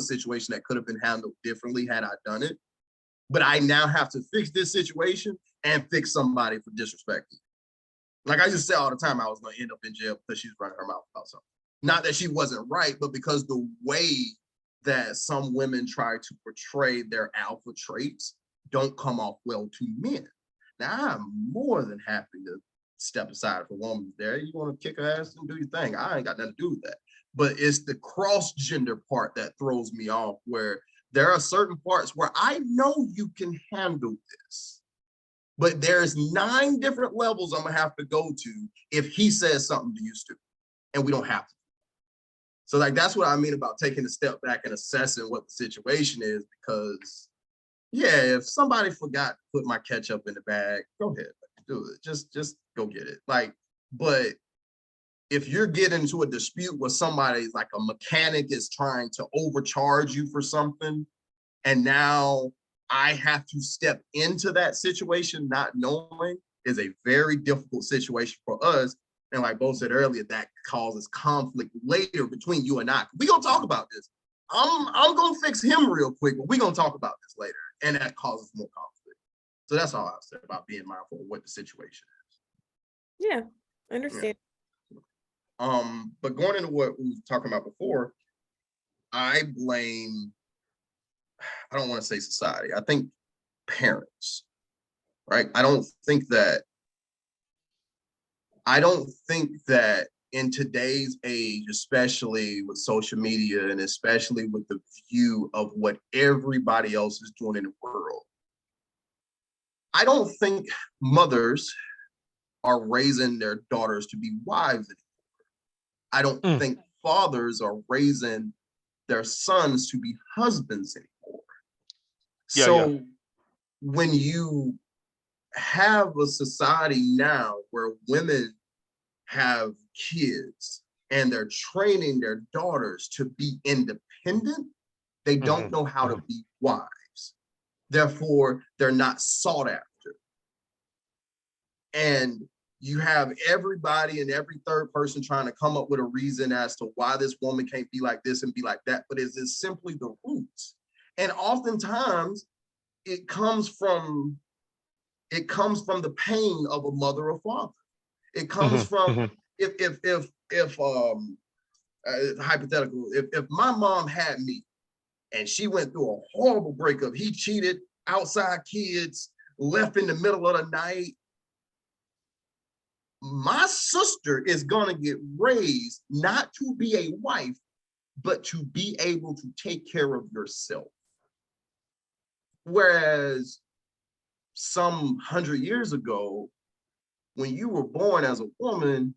situation that could have been handled differently had I done it. But I now have to fix this situation and fix somebody for disrespecting. Like I just say all the time, I was going to end up in jail because she's running her mouth about something. Not that she wasn't right, but because the way that some women try to portray their alpha traits don't come off well to men. Now, I'm more than happy to step aside if a woman's there. You want to kick her ass and do your thing. I ain't got nothing to do with that. But it's the cross-gender part that throws me off, where there are certain parts where I know you can handle this, but there's 9 different levels I'm gonna have to go to if he says something to you stupid, and we don't have to. So that's what I mean about taking a step back and assessing what the situation is, because yeah, if somebody forgot to put my ketchup in the bag, go ahead, do it. Just go get it. But if you're getting into a dispute where somebody like a mechanic is trying to overcharge you for something, and now I have to step into that situation not knowing, is a very difficult situation for us. And like Bo said earlier, that causes conflict later between you and I. We're gonna talk about this. I'm gonna fix him real quick, but we're gonna talk about this later. And that causes more conflict. So that's all I'll say about being mindful of what the situation is. Yeah, understand. But going into what we were talking about before, I blame, I don't want to say society, I think parents, right? I don't think that in today's age, especially with social media and especially with the view of what everybody else is doing in the world, I don't think mothers are raising their daughters to be wives anymore. I don't Mm. think fathers are raising their sons to be husbands anymore. Yeah, So when you have a society now where women have kids and they're training their daughters to be independent, they don't know how to be wives. Therefore, they're not sought after. And you have everybody and every third person trying to come up with a reason as to why this woman can't be like this and be like that, but it's simply the roots. And oftentimes it comes from the pain of a mother or father. It comes from if hypothetical, if my mom had me and she went through a horrible breakup, he cheated, outside kids, left in the middle of the night, my sister is going to get raised not to be a wife, but to be able to take care of yourself. Whereas some 100 years ago, when you were born as a woman,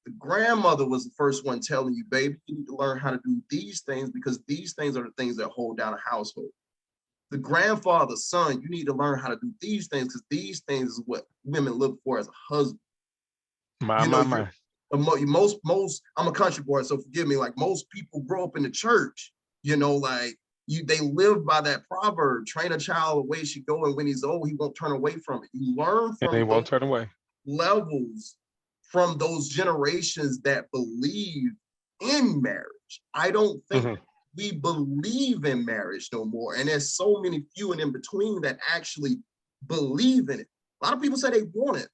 the grandmother was the first one telling you, baby, you need to learn how to do these things because these things are the things that hold down a household. The grandfather, son, you need to learn how to do these things because these things is what women look for as a husband. My. Most I'm a country boy, so forgive me, like most people grow up in the church, like they live by that proverb, train a child the way he should go, and when he's old, he won't turn away from it. You learn And they from won't those turn away. levels from those generations that believe in marriage. I don't think we believe in marriage no more. And there's so many few and in between that actually believe in it. A lot of people say they want it.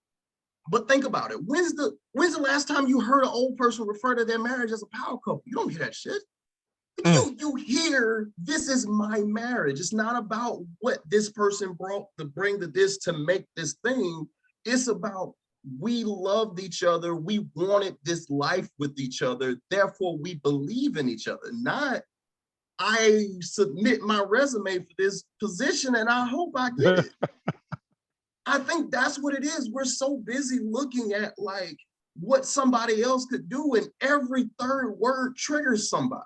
But think about it. When's the last time you heard an old person refer to their marriage as a power couple? You don't hear that shit. You hear, this is my marriage. It's not about what this person brought to bring to this to make this thing. It's about we loved each other. We wanted this life with each other. Therefore, we believe in each other. Not, I submit my resume for this position and I hope I get it. I think that's what it is. We're so busy looking at like what somebody else could do, and every third word triggers somebody.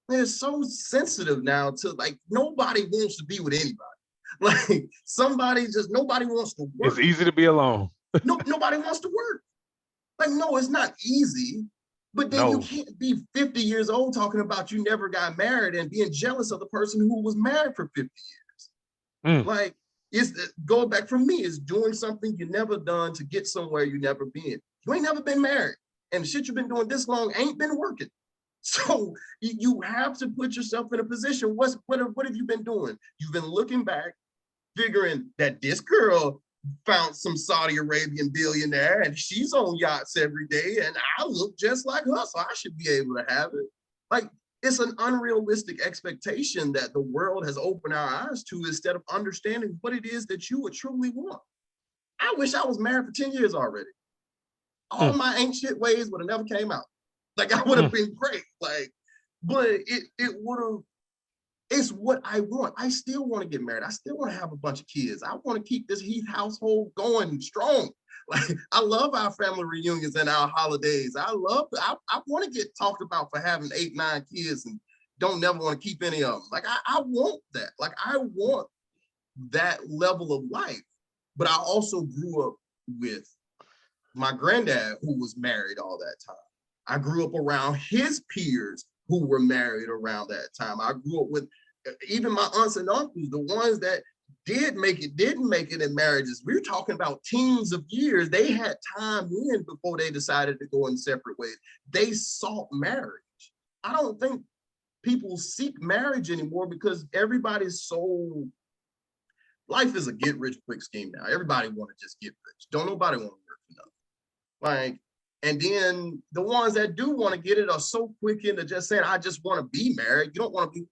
They're so sensitive now to like nobody wants to be with anybody. Like nobody wants to work. It's easy to be alone. Nobody wants to work. Like, no, it's not easy. But then you can't be 50 years old talking about you never got married and being jealous of the person who was married for 50 years. Like, it's going back from me, is doing something you never done to get somewhere you never been. You ain't never been married. And the shit you've been doing this long ain't been working. So you have to put yourself in a position. What have you been doing? You've been looking back, figuring that this girl found some Saudi Arabian billionaire and she's on yachts every day and I look just like her, so I should be able to have it. Like, it's an unrealistic expectation that the world has opened our eyes to instead of understanding what it is that you would truly want. I wish I was married for 10 years already. All my ain't shit ways would have never came out. Like, I would have been great. Like, but it would have, it's what I want. I still want to get married. I still want to have a bunch of kids. I want to keep this Heath household going strong. Like, I love our family reunions and our holidays. I want to get talked about for having 8, 9 kids and don't never want to keep any of them. Like, I want that. Like, I want that level of life. But I also grew up with my granddad who was married all that time. I grew up around his peers who were married around that time. I grew up with even my aunts and uncles, the ones that didn't make it in marriages. We're talking about teens of years. They had time in before they decided to go in separate ways. They sought marriage. I don't think people seek marriage anymore because everybody's so, life is a get rich quick scheme now. Everybody want to just get rich. Don't nobody want to work for nothing. Like, And then the ones that do want to get it are so quick into just saying, I just want to be married. You don't want to be,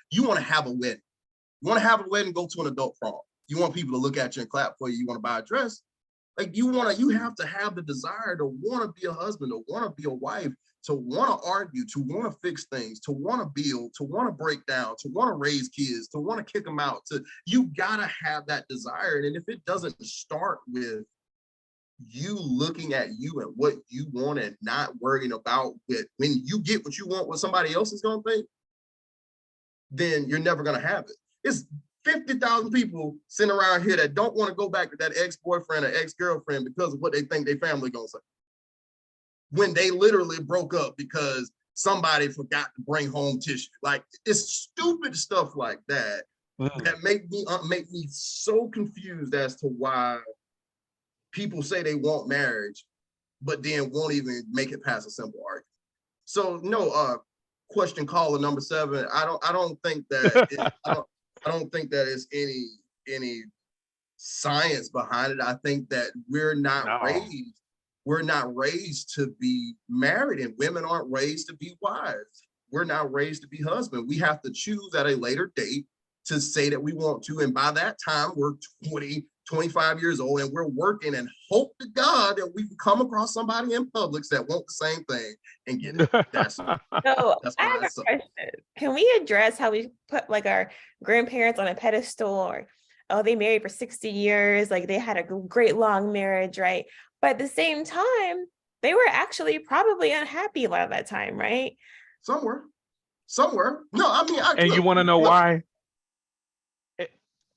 you want to have a wedding. You want to have a wedding, go to an adult prom. You want people to look at you and clap for you. You want to buy a dress. Like you have to have the desire to want to be a husband, to want to be a wife, to want to argue, to want to fix things, to want to build, to want to break down, to want to raise kids, to want to kick them out. You gotta have that desire. And if it doesn't start with you looking at you and what you want and not worrying about when you get what you want, what somebody else is gonna think, then you're never gonna have it. It's 50,000 people sitting around here that don't want to go back to that ex-boyfriend or ex-girlfriend because of what they think their family gonna say. When they literally broke up because somebody forgot to bring home tissue. Like it's stupid stuff like that that make me so confused as to why people say they want marriage, but then won't even make it past a simple argument. So no, question caller number 7. I don't think that I don't think that is any science behind it. I think that we're not raised to be married, and women aren't raised to be wives. We're not raised to be husbands. We have to choose at a later date to say that we want to, and by that time we're 20, 25 years old, and we're working and hope to God that we can come across somebody in Publix that want the same thing and get it. That's So That's I why have a it's so- question. Can we address how we put like our grandparents on a pedestal, or oh, they married for 60 years, like they had a great long marriage, right? But at the same time, they were actually probably unhappy a lot of that time, right? somewhere. No, I mean, And you want to know why?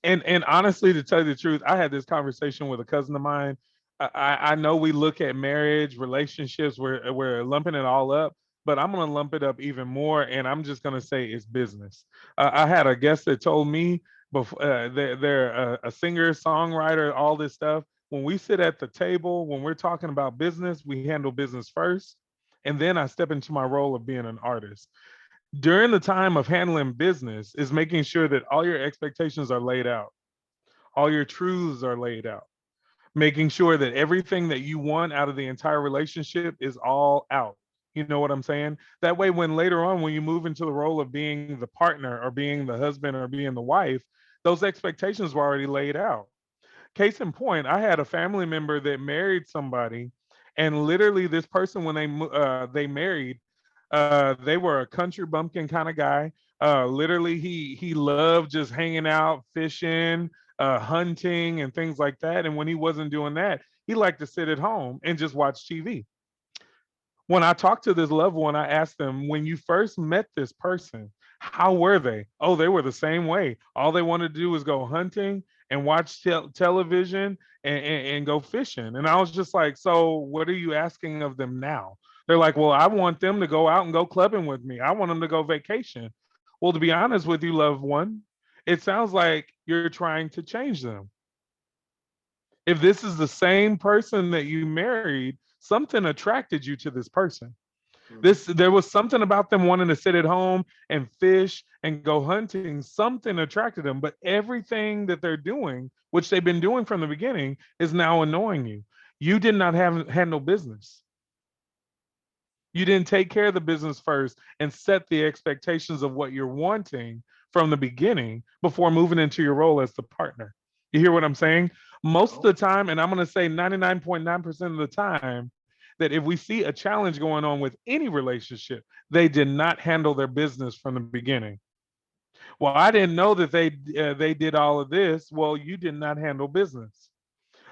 And honestly, to tell you the truth, I had this conversation with a cousin of mine. I know we look at marriage, relationships, we're lumping it all up, but I'm going to lump it up even more, and I'm just going to say it's business. I had a guest that told me before they're a singer, songwriter, all this stuff. When we sit at the table, when we're talking about business, we handle business first, and then I step into my role of being an artist. During the time of handling business is making sure that all your expectations are laid out, all your truths are laid out, making sure that everything that you want out of the entire relationship is all out. You know what I'm saying? That way, when later on, when you move into the role of being the partner or being the husband or being the wife, those expectations were already laid out. Case in point, I had a family member that married somebody, and literally this person, when they married, they were a country bumpkin kind of guy. Literally, he loved just hanging out, fishing, hunting, and things like that. And when he wasn't doing that, he liked to sit at home and just watch TV. When I talked to this loved one, I asked them, when you first met this person, how were they? Oh, they were the same way. All they wanted to do was go hunting and watch television and go fishing. And I was just like, so what are you asking of them now? They're like, well, I want them to go out and go clubbing with me. I want them to go vacation. Well, to be honest with you, loved one, it sounds like you're trying to change them. If this is the same person that you married, something attracted you to this person. There was something about them wanting to sit at home and fish and go hunting. Something attracted them, but everything that they're doing, which they've been doing from the beginning, is now annoying you. You did not handle business. You didn't take care of the business first and set the expectations of what you're wanting from the beginning before moving into your role as the partner. You hear what I'm saying? Most of the time, and I'm going to say 99.9% of the time, that if we see a challenge going on with any relationship, they did not handle their business from the beginning. Well, I didn't know that they did all of this. Well, you did not handle business.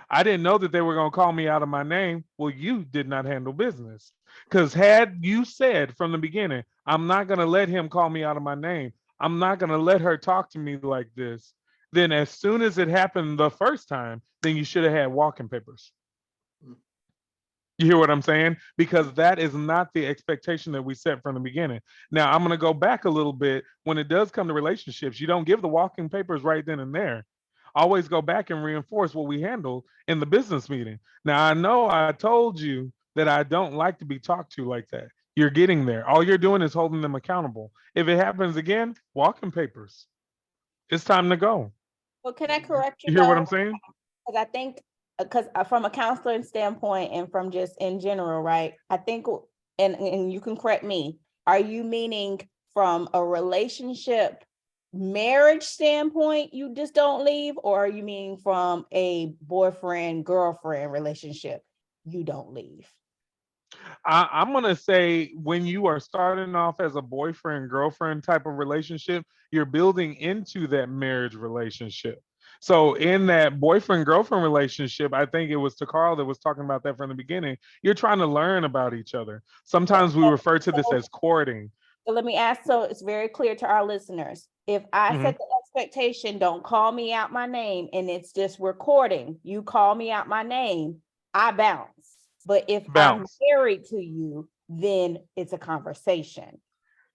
I didn't know that they were going to call me out of my name. Well, you did not handle business. Because had you said from the beginning, I'm not going to let him call me out of my name, I'm not going to let her talk to me like this, then as soon as it happened the first time, then you should have had walking papers. You hear what I'm saying? Because that is not the expectation that we set from the beginning. Now, I'm going to go back a little bit. When it does come to relationships, you don't give the walking papers right then and there. Always go back and reinforce what we handled in the business meeting. Now, I know I told you that I don't like to be talked to like that. You're getting there. All you're doing is holding them accountable. If it happens again, walking papers. It's time to go. Well, can I correct you You hear what though? I'm saying? Because I think because from a counseling standpoint and from just in general, right? I think, and you can correct me, are you meaning from a relationship marriage standpoint, you just don't leave? Or are you meaning from a boyfriend, girlfriend relationship, you don't leave? I'm gonna say when you are starting off as a boyfriend girlfriend type of relationship, you're building into that marriage relationship. So in that boyfriend girlfriend relationship, I think it was to Carl that was talking about that from the beginning. You're trying to learn about each other. Sometimes we refer to this as courting. So let me ask, so it's very clear to our listeners. If I set the expectation, don't call me out my name, and it's just recording, you call me out my name, I bounce. But if I'm Bounce. married to you, then it's a conversation.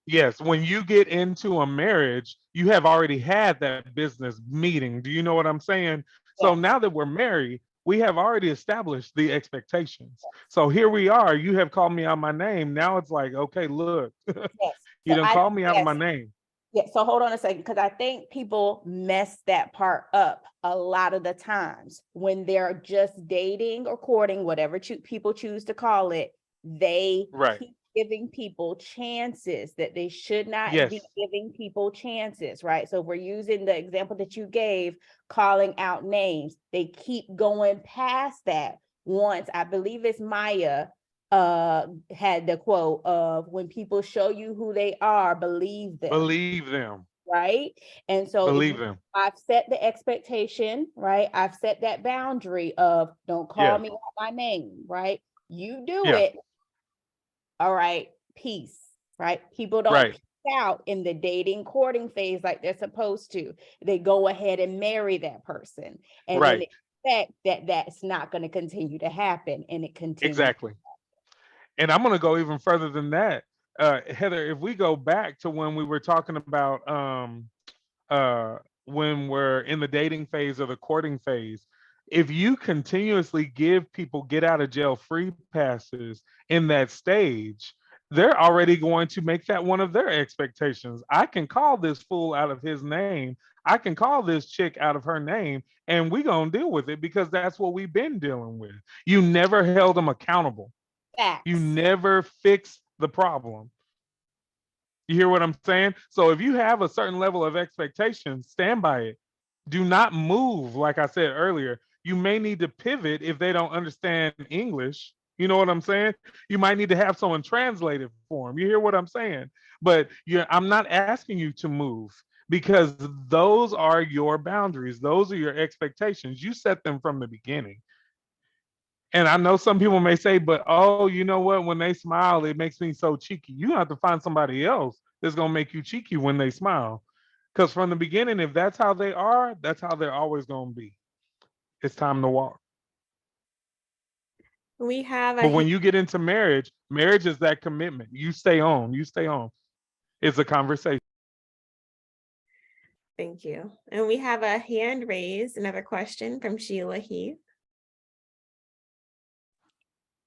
Yes, when you get into a marriage, you have already had that business meeting. Do you know what I'm saying? So Yes. now that we're married, we have already established the expectations. So here we are. You have called me out my name. Now it's like, okay, look, Yes. you So don't call me out yes. my name. Yeah, so hold on a second, because I think people mess that part up a lot of the times when they're just dating or courting, whatever people choose to call it. They Right. keep giving people chances that they should not Yes. be giving people chances, right? So if we're using the example that you gave, calling out names, they keep going past that. Once, I believe it's Maya had the quote of, when people show you who they are, believe them. Believe them. Right. And so Believe them. I've set the expectation, right? I've set that boundary of, don't call Yeah. me out my name, right? You do Yeah. it. All right, peace, right? People don't Right. peace out in the dating courting phase like they're supposed to. They go ahead and marry that person and then Right. expect that that's not going to continue to happen, and it continues. Exactly. And I'm going to go even further than that. Heather, if we go back to when we were talking about uh, when we're in the dating phase or the courting phase, if you continuously give people get out of jail free passes in that stage, they're already going to make that one of their expectations. I can call this fool out of his name. I can call this chick out of her name, and we gonna deal with it because that's what we've been dealing with. You never held them accountable. You Facts. never fix the problem. You hear what I'm saying? So if you have a certain level of expectation, stand by it. Do not move. Like I said earlier, you may need to pivot if they don't understand English. You know what I'm saying? You might need to have someone translate it for them. You hear what I'm saying? But I'm not asking you to move because those are your boundaries. Those are your expectations. You set them from the beginning. And I know some people may say, but oh, you know what? When they smile, it makes me so cheeky. You have to find somebody else that's going to make you cheeky when they smile. Because from the beginning, if that's how they are, that's how they're always going to be. It's time to walk. We have But a when you get into marriage, marriage is that commitment. You stay on, you stay on. It's a conversation. thank you. And we have a hand raised, another question from Sheila Heath.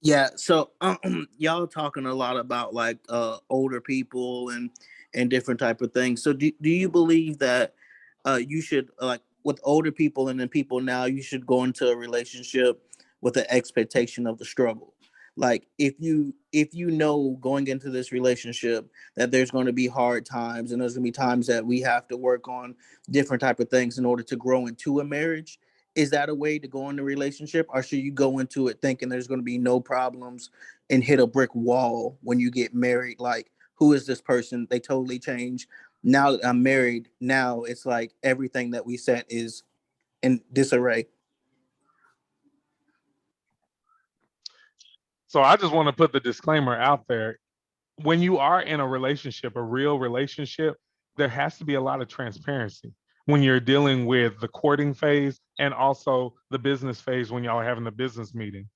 Yeah, so y'all talking a lot about like older people and different type of things. So do you believe that you should like with older people and then people now, you should go into a relationship with the expectation of the struggle? Like if you know going into this relationship that there's going to be hard times and there's going to be times that we have to work on different type of things in order to grow into a marriage, is that a way to go in the relationship, or should you go into it thinking there's going to be no problems and hit a brick wall when you get married? Like, who is this person? They totally change. Now that I'm married, now it's like everything that we set is in disarray. So I just want to put the disclaimer out there. When you are in a relationship, a real relationship, there has to be a lot of transparency when you're dealing with the courting phase and also the business phase when y'all are having the business meeting.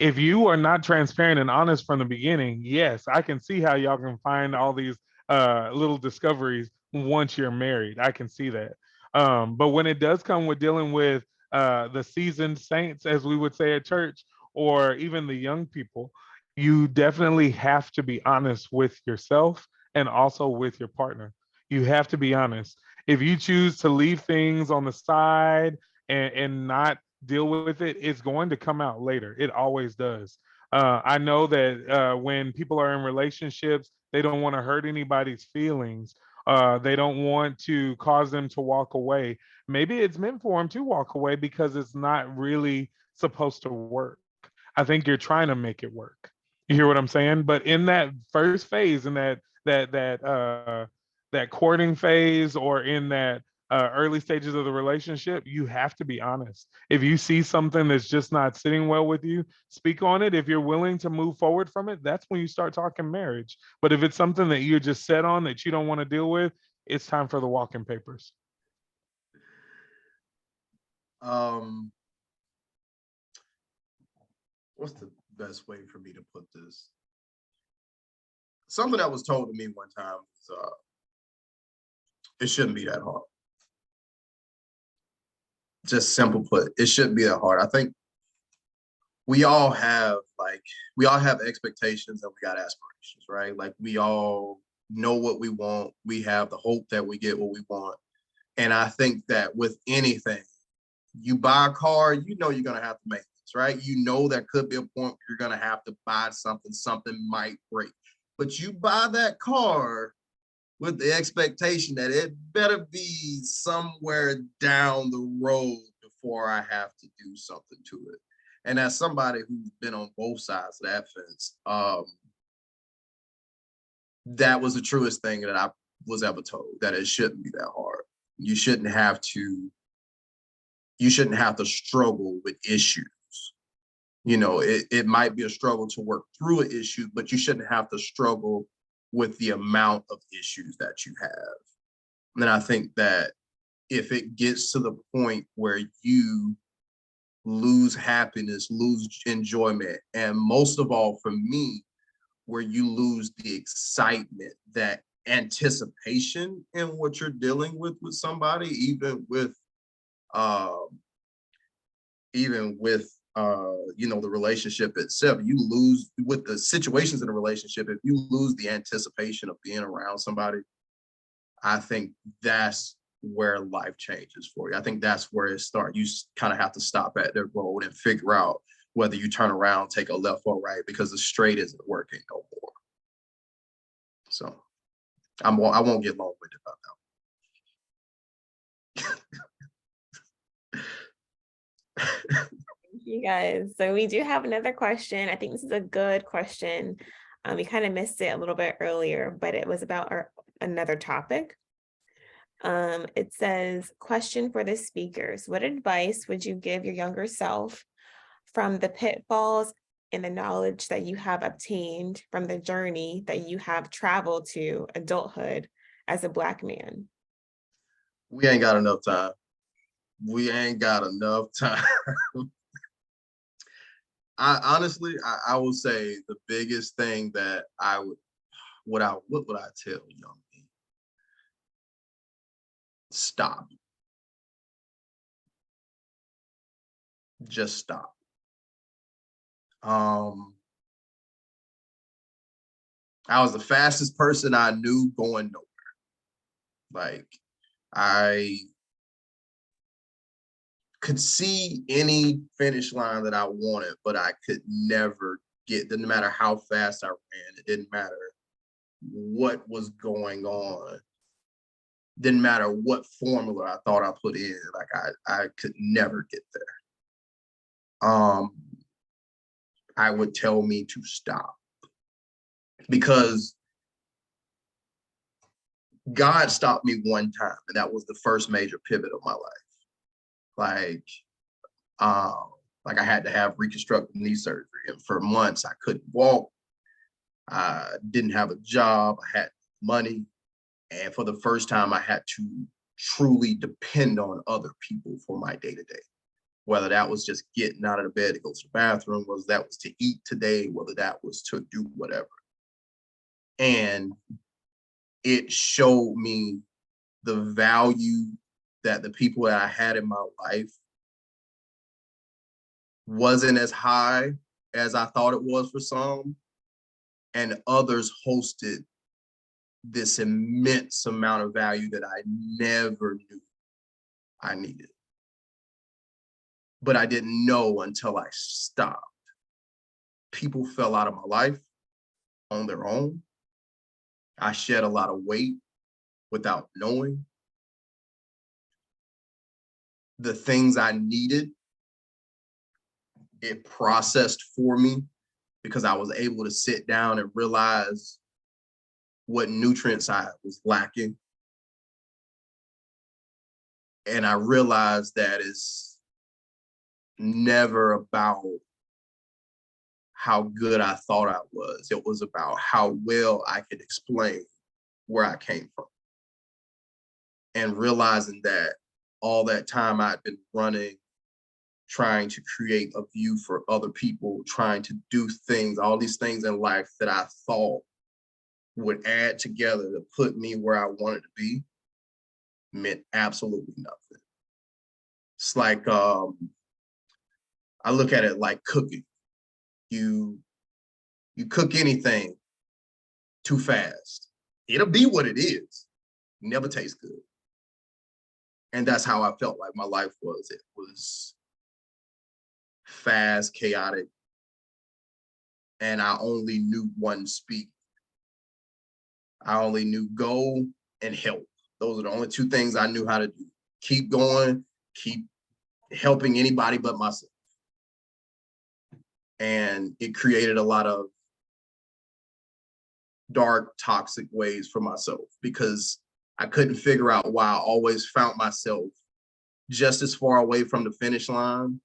If you are not transparent and honest from the beginning, yes, I can see how y'all can find all these little discoveries once you're married. I can see that. But when it does come with dealing with the seasoned saints, as we would say at church, or even the young people, you definitely have to be honest with yourself and also with your partner. You have to be honest. If you choose to leave things on the side and not deal with it, it's going to come out later. It always does. I know that when people are in relationships, they don't want to hurt anybody's feelings. They don't want to cause them to walk away. Maybe it's meant for them to walk away because it's not really supposed to work. I think you're trying to make it work. You hear what I'm saying? But in that first phase, in that courting phase, or in that early stages of the relationship, you have to be honest. If you see something that's just not sitting well with you, speak on it. If you're willing to move forward from it, that's when you start talking marriage. But if it's something that you're just set on that you don't want to deal with, it's time for the walking papers. What's the best way for me to put this? Something that was told to me one time is it shouldn't be that hard. Just simple put, it shouldn't be that hard. I think we all have expectations and we got aspirations, right? Like we all know what we want. We have the hope that we get what we want. And I think that with anything, you buy a car, you know you're gonna have to make this, right? You know there could be a point where you're gonna have to buy something might break. But you buy that car with the expectation that it better be somewhere down the road before I have to do something to it. And as somebody who's been on both sides of that fence, that was the truest thing that I was ever told, that it shouldn't be that hard. You shouldn't have to struggle with issues. You know, it might be a struggle to work through an issue, but you shouldn't have to struggle with the amount of issues that you have. And I think that if it gets to the point where you lose happiness, lose enjoyment, and most of all for me, where you lose the excitement, that anticipation in what you're dealing with somebody, even with the relationship itself, you lose with the situations in a relationship. If you lose the anticipation of being around somebody, I think that's where life changes for you. I think that's where it starts. You kind of have to stop at the road and figure out whether you turn around, take a left or right, because the straight isn't working no more. So I won't get long-winded about that. You guys. So we do have another question. I think this is a good question. We kind of missed it a little bit earlier, but it was about another topic. It says, question for the speakers. What advice would you give your younger self from the pitfalls and the knowledge that you have obtained from the journey that you have traveled to adulthood as a Black man? We ain't got enough time. I honestly, I would say the biggest thing that what would I tell young me? Stop. Just stop. I was the fastest person I knew going nowhere. Like, I could see any finish line that I wanted, but I could never get, no matter how fast I ran, it didn't matter what was going on. Didn't matter what formula I thought I put in, like I could never get there. I would tell me to stop, because God stopped me one time, and that was the first major pivot of my life. Like I had to have reconstructive knee surgery, and for months I couldn't walk. I didn't have a job. I had money, and for the first time, I had to truly depend on other people for my day-to-day. Whether that was just getting out of the bed to go to the bathroom, whether that was to eat today, whether that was to do whatever. And it showed me the value that the people that I had in my life wasn't as high as I thought it was for some, and others hosted this immense amount of value that I never knew I needed. but I didn't know until I stopped. People fell out of my life on their own. I shed a lot of weight without knowing. The things I needed, it processed for me because I was able to sit down and realize what nutrients I was lacking. And I realized that it's never about how good I thought I was. It was about how well I could explain where I came from. And realizing that all that time I'd been running, trying to create a view for other people, trying to do things, all these things in life that I thought would add together to put me where I wanted to be, meant absolutely nothing. It's like, I look at it like cooking. You cook anything too fast, it'll be what it is. Never tastes good. And that's how I felt like my life was. It was fast, chaotic, and I only knew one speed. I only knew go and help. Those are the only two things I knew how to do. Keep going, keep helping anybody but myself. And it created a lot of dark, toxic ways for myself because I couldn't figure out why I always found myself just as far away from the finish line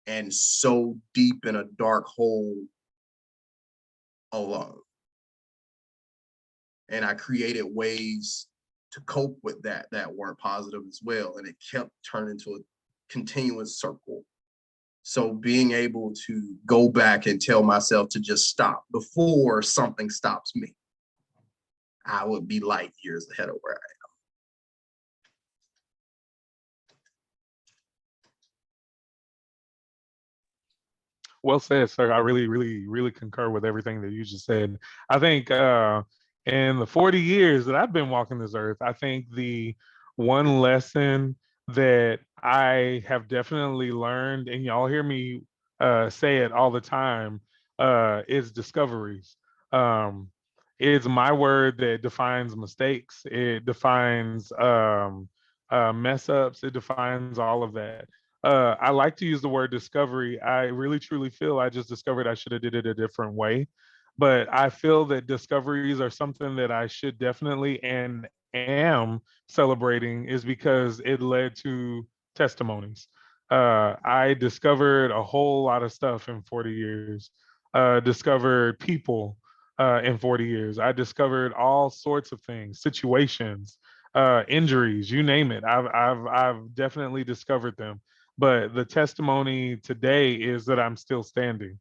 and so deep in a dark hole alone. And I created ways to cope with that weren't positive as well. And it kept turning into a continuous circle. So being able to go back and tell myself to just stop before something stops me, I would be light years ahead of where I am. Well said, sir. I really, really, really concur with everything that you just said. I think in the 40 years that I've been walking this earth, I think the one lesson that I have definitely learned, and y'all hear me say it all the time, is discoveries. Um, it's my word that defines mistakes. It defines mess ups. It defines all of that. I like to use the word discovery. I really truly feel I just discovered I should have did it a different way. But I feel that discoveries are something that I should definitely and am celebrating is because it led to testimonies. I discovered a whole lot of stuff in 40 years, discovered people in 40 years. I discovered all sorts of things, situations, injuries, you name it. I've definitely discovered them. But the testimony today is that I'm still standing.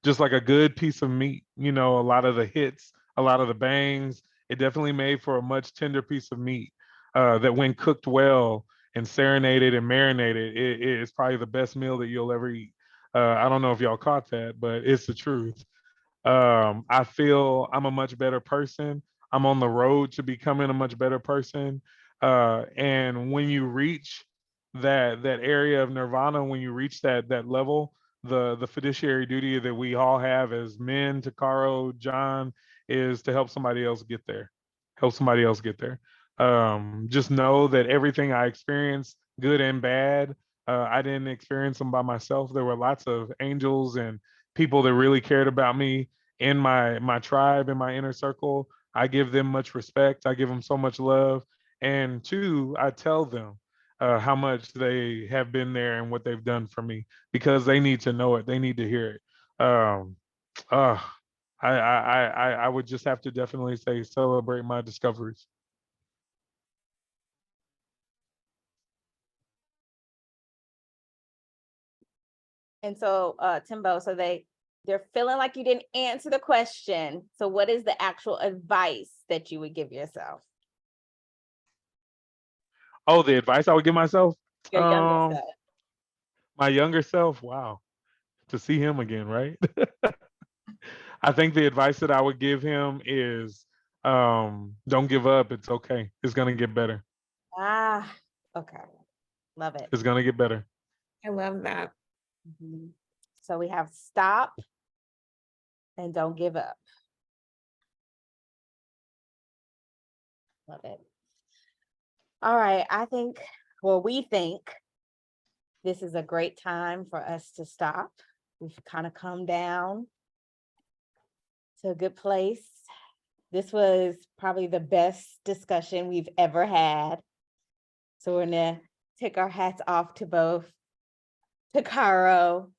Just like a good piece of meat, you know, a lot of the hits, a lot of the bangs, it definitely made for a much tender piece of meat that when cooked well and serenaded and marinated, it is probably the best meal that you'll ever eat. I don't know if y'all caught that, but it's the truth. I feel I'm a much better person. I'm on the road to becoming a much better person. And when you reach that area of nirvana, when you reach that level, the fiduciary duty that we all have as men, Takaro, John, is to help somebody else get there. Help somebody else get there. Just know that everything I experienced, good and bad, I didn't experience them by myself. There were lots of angels and people that really cared about me in my tribe, in my inner circle. I give them much respect. I give them so much love. And two, I tell them how much they have been there and what they've done for me because they need to know it. They need to hear it. Uh, I would just have to definitely say celebrate my discoveries. And so, Timbo, so they're feeling like you didn't answer the question. So what is the actual advice that you would give yourself? Oh, the advice I would give myself? Your younger self. My younger self, wow, to see him again, right? I think the advice that I would give him is don't give up. It's okay. It's gonna get better. Ah, okay. Love it. It's gonna get better. I love that. Mhm. So we have stop and don't give up. Love it. All right, we think this is a great time for us to stop. We've kind of come down to a good place. This was probably the best discussion we've ever had. So we're gonna take our hats off to both Takaro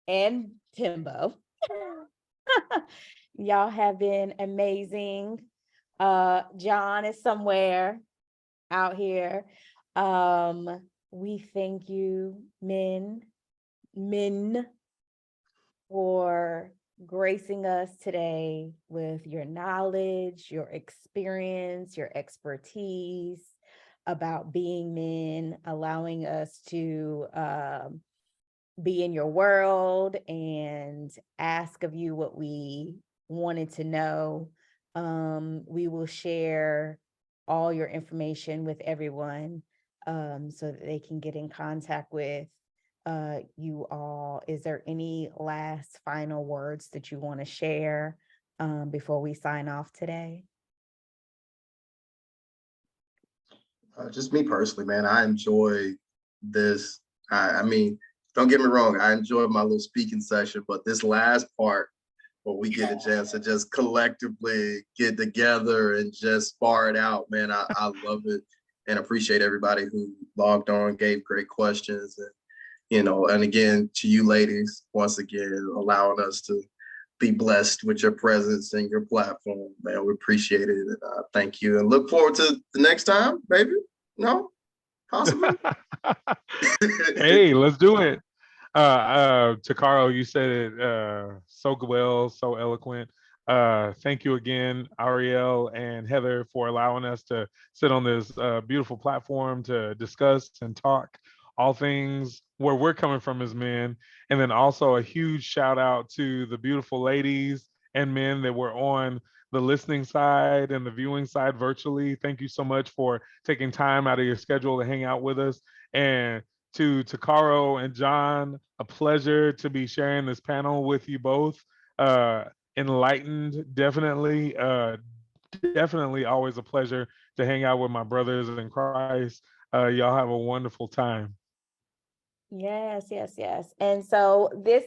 and Timbo. Y'all have been amazing. John is somewhere out here. We thank you, men, for gracing us today with your knowledge, your experience, your expertise about being men, allowing us to be in your world and ask of you what we wanted to know. We will share all your information with everyone so that they can get in contact with you all. Is there any last final words that you want to share before we sign off today? Just me personally, man, I enjoy this. I mean, don't get me wrong, I enjoyed my little speaking session, but this last part where we get a chance to just collectively get together and just spar it out, man, I love it and appreciate everybody who logged on, gave great questions, and and again, to you ladies, once again, allowing us to be blessed with your presence and your platform, man. We appreciate it. And thank you and look forward to the next time, maybe. No, possibly. Hey, let's do it. Takaro, you said it so well, so eloquent. Thank you again, Ariel and Heather, for allowing us to sit on this beautiful platform to discuss and talk all things where we're coming from as men. And then also a huge shout out to the beautiful ladies and men that were on the listening side and the viewing side virtually. Thank you so much for taking time out of your schedule to hang out with us. And to Takaro and John, a pleasure to be sharing this panel with you both. Enlightened, definitely. Definitely always a pleasure to hang out with my brothers in Christ. Y'all have a wonderful time. Yes, yes, yes. And so this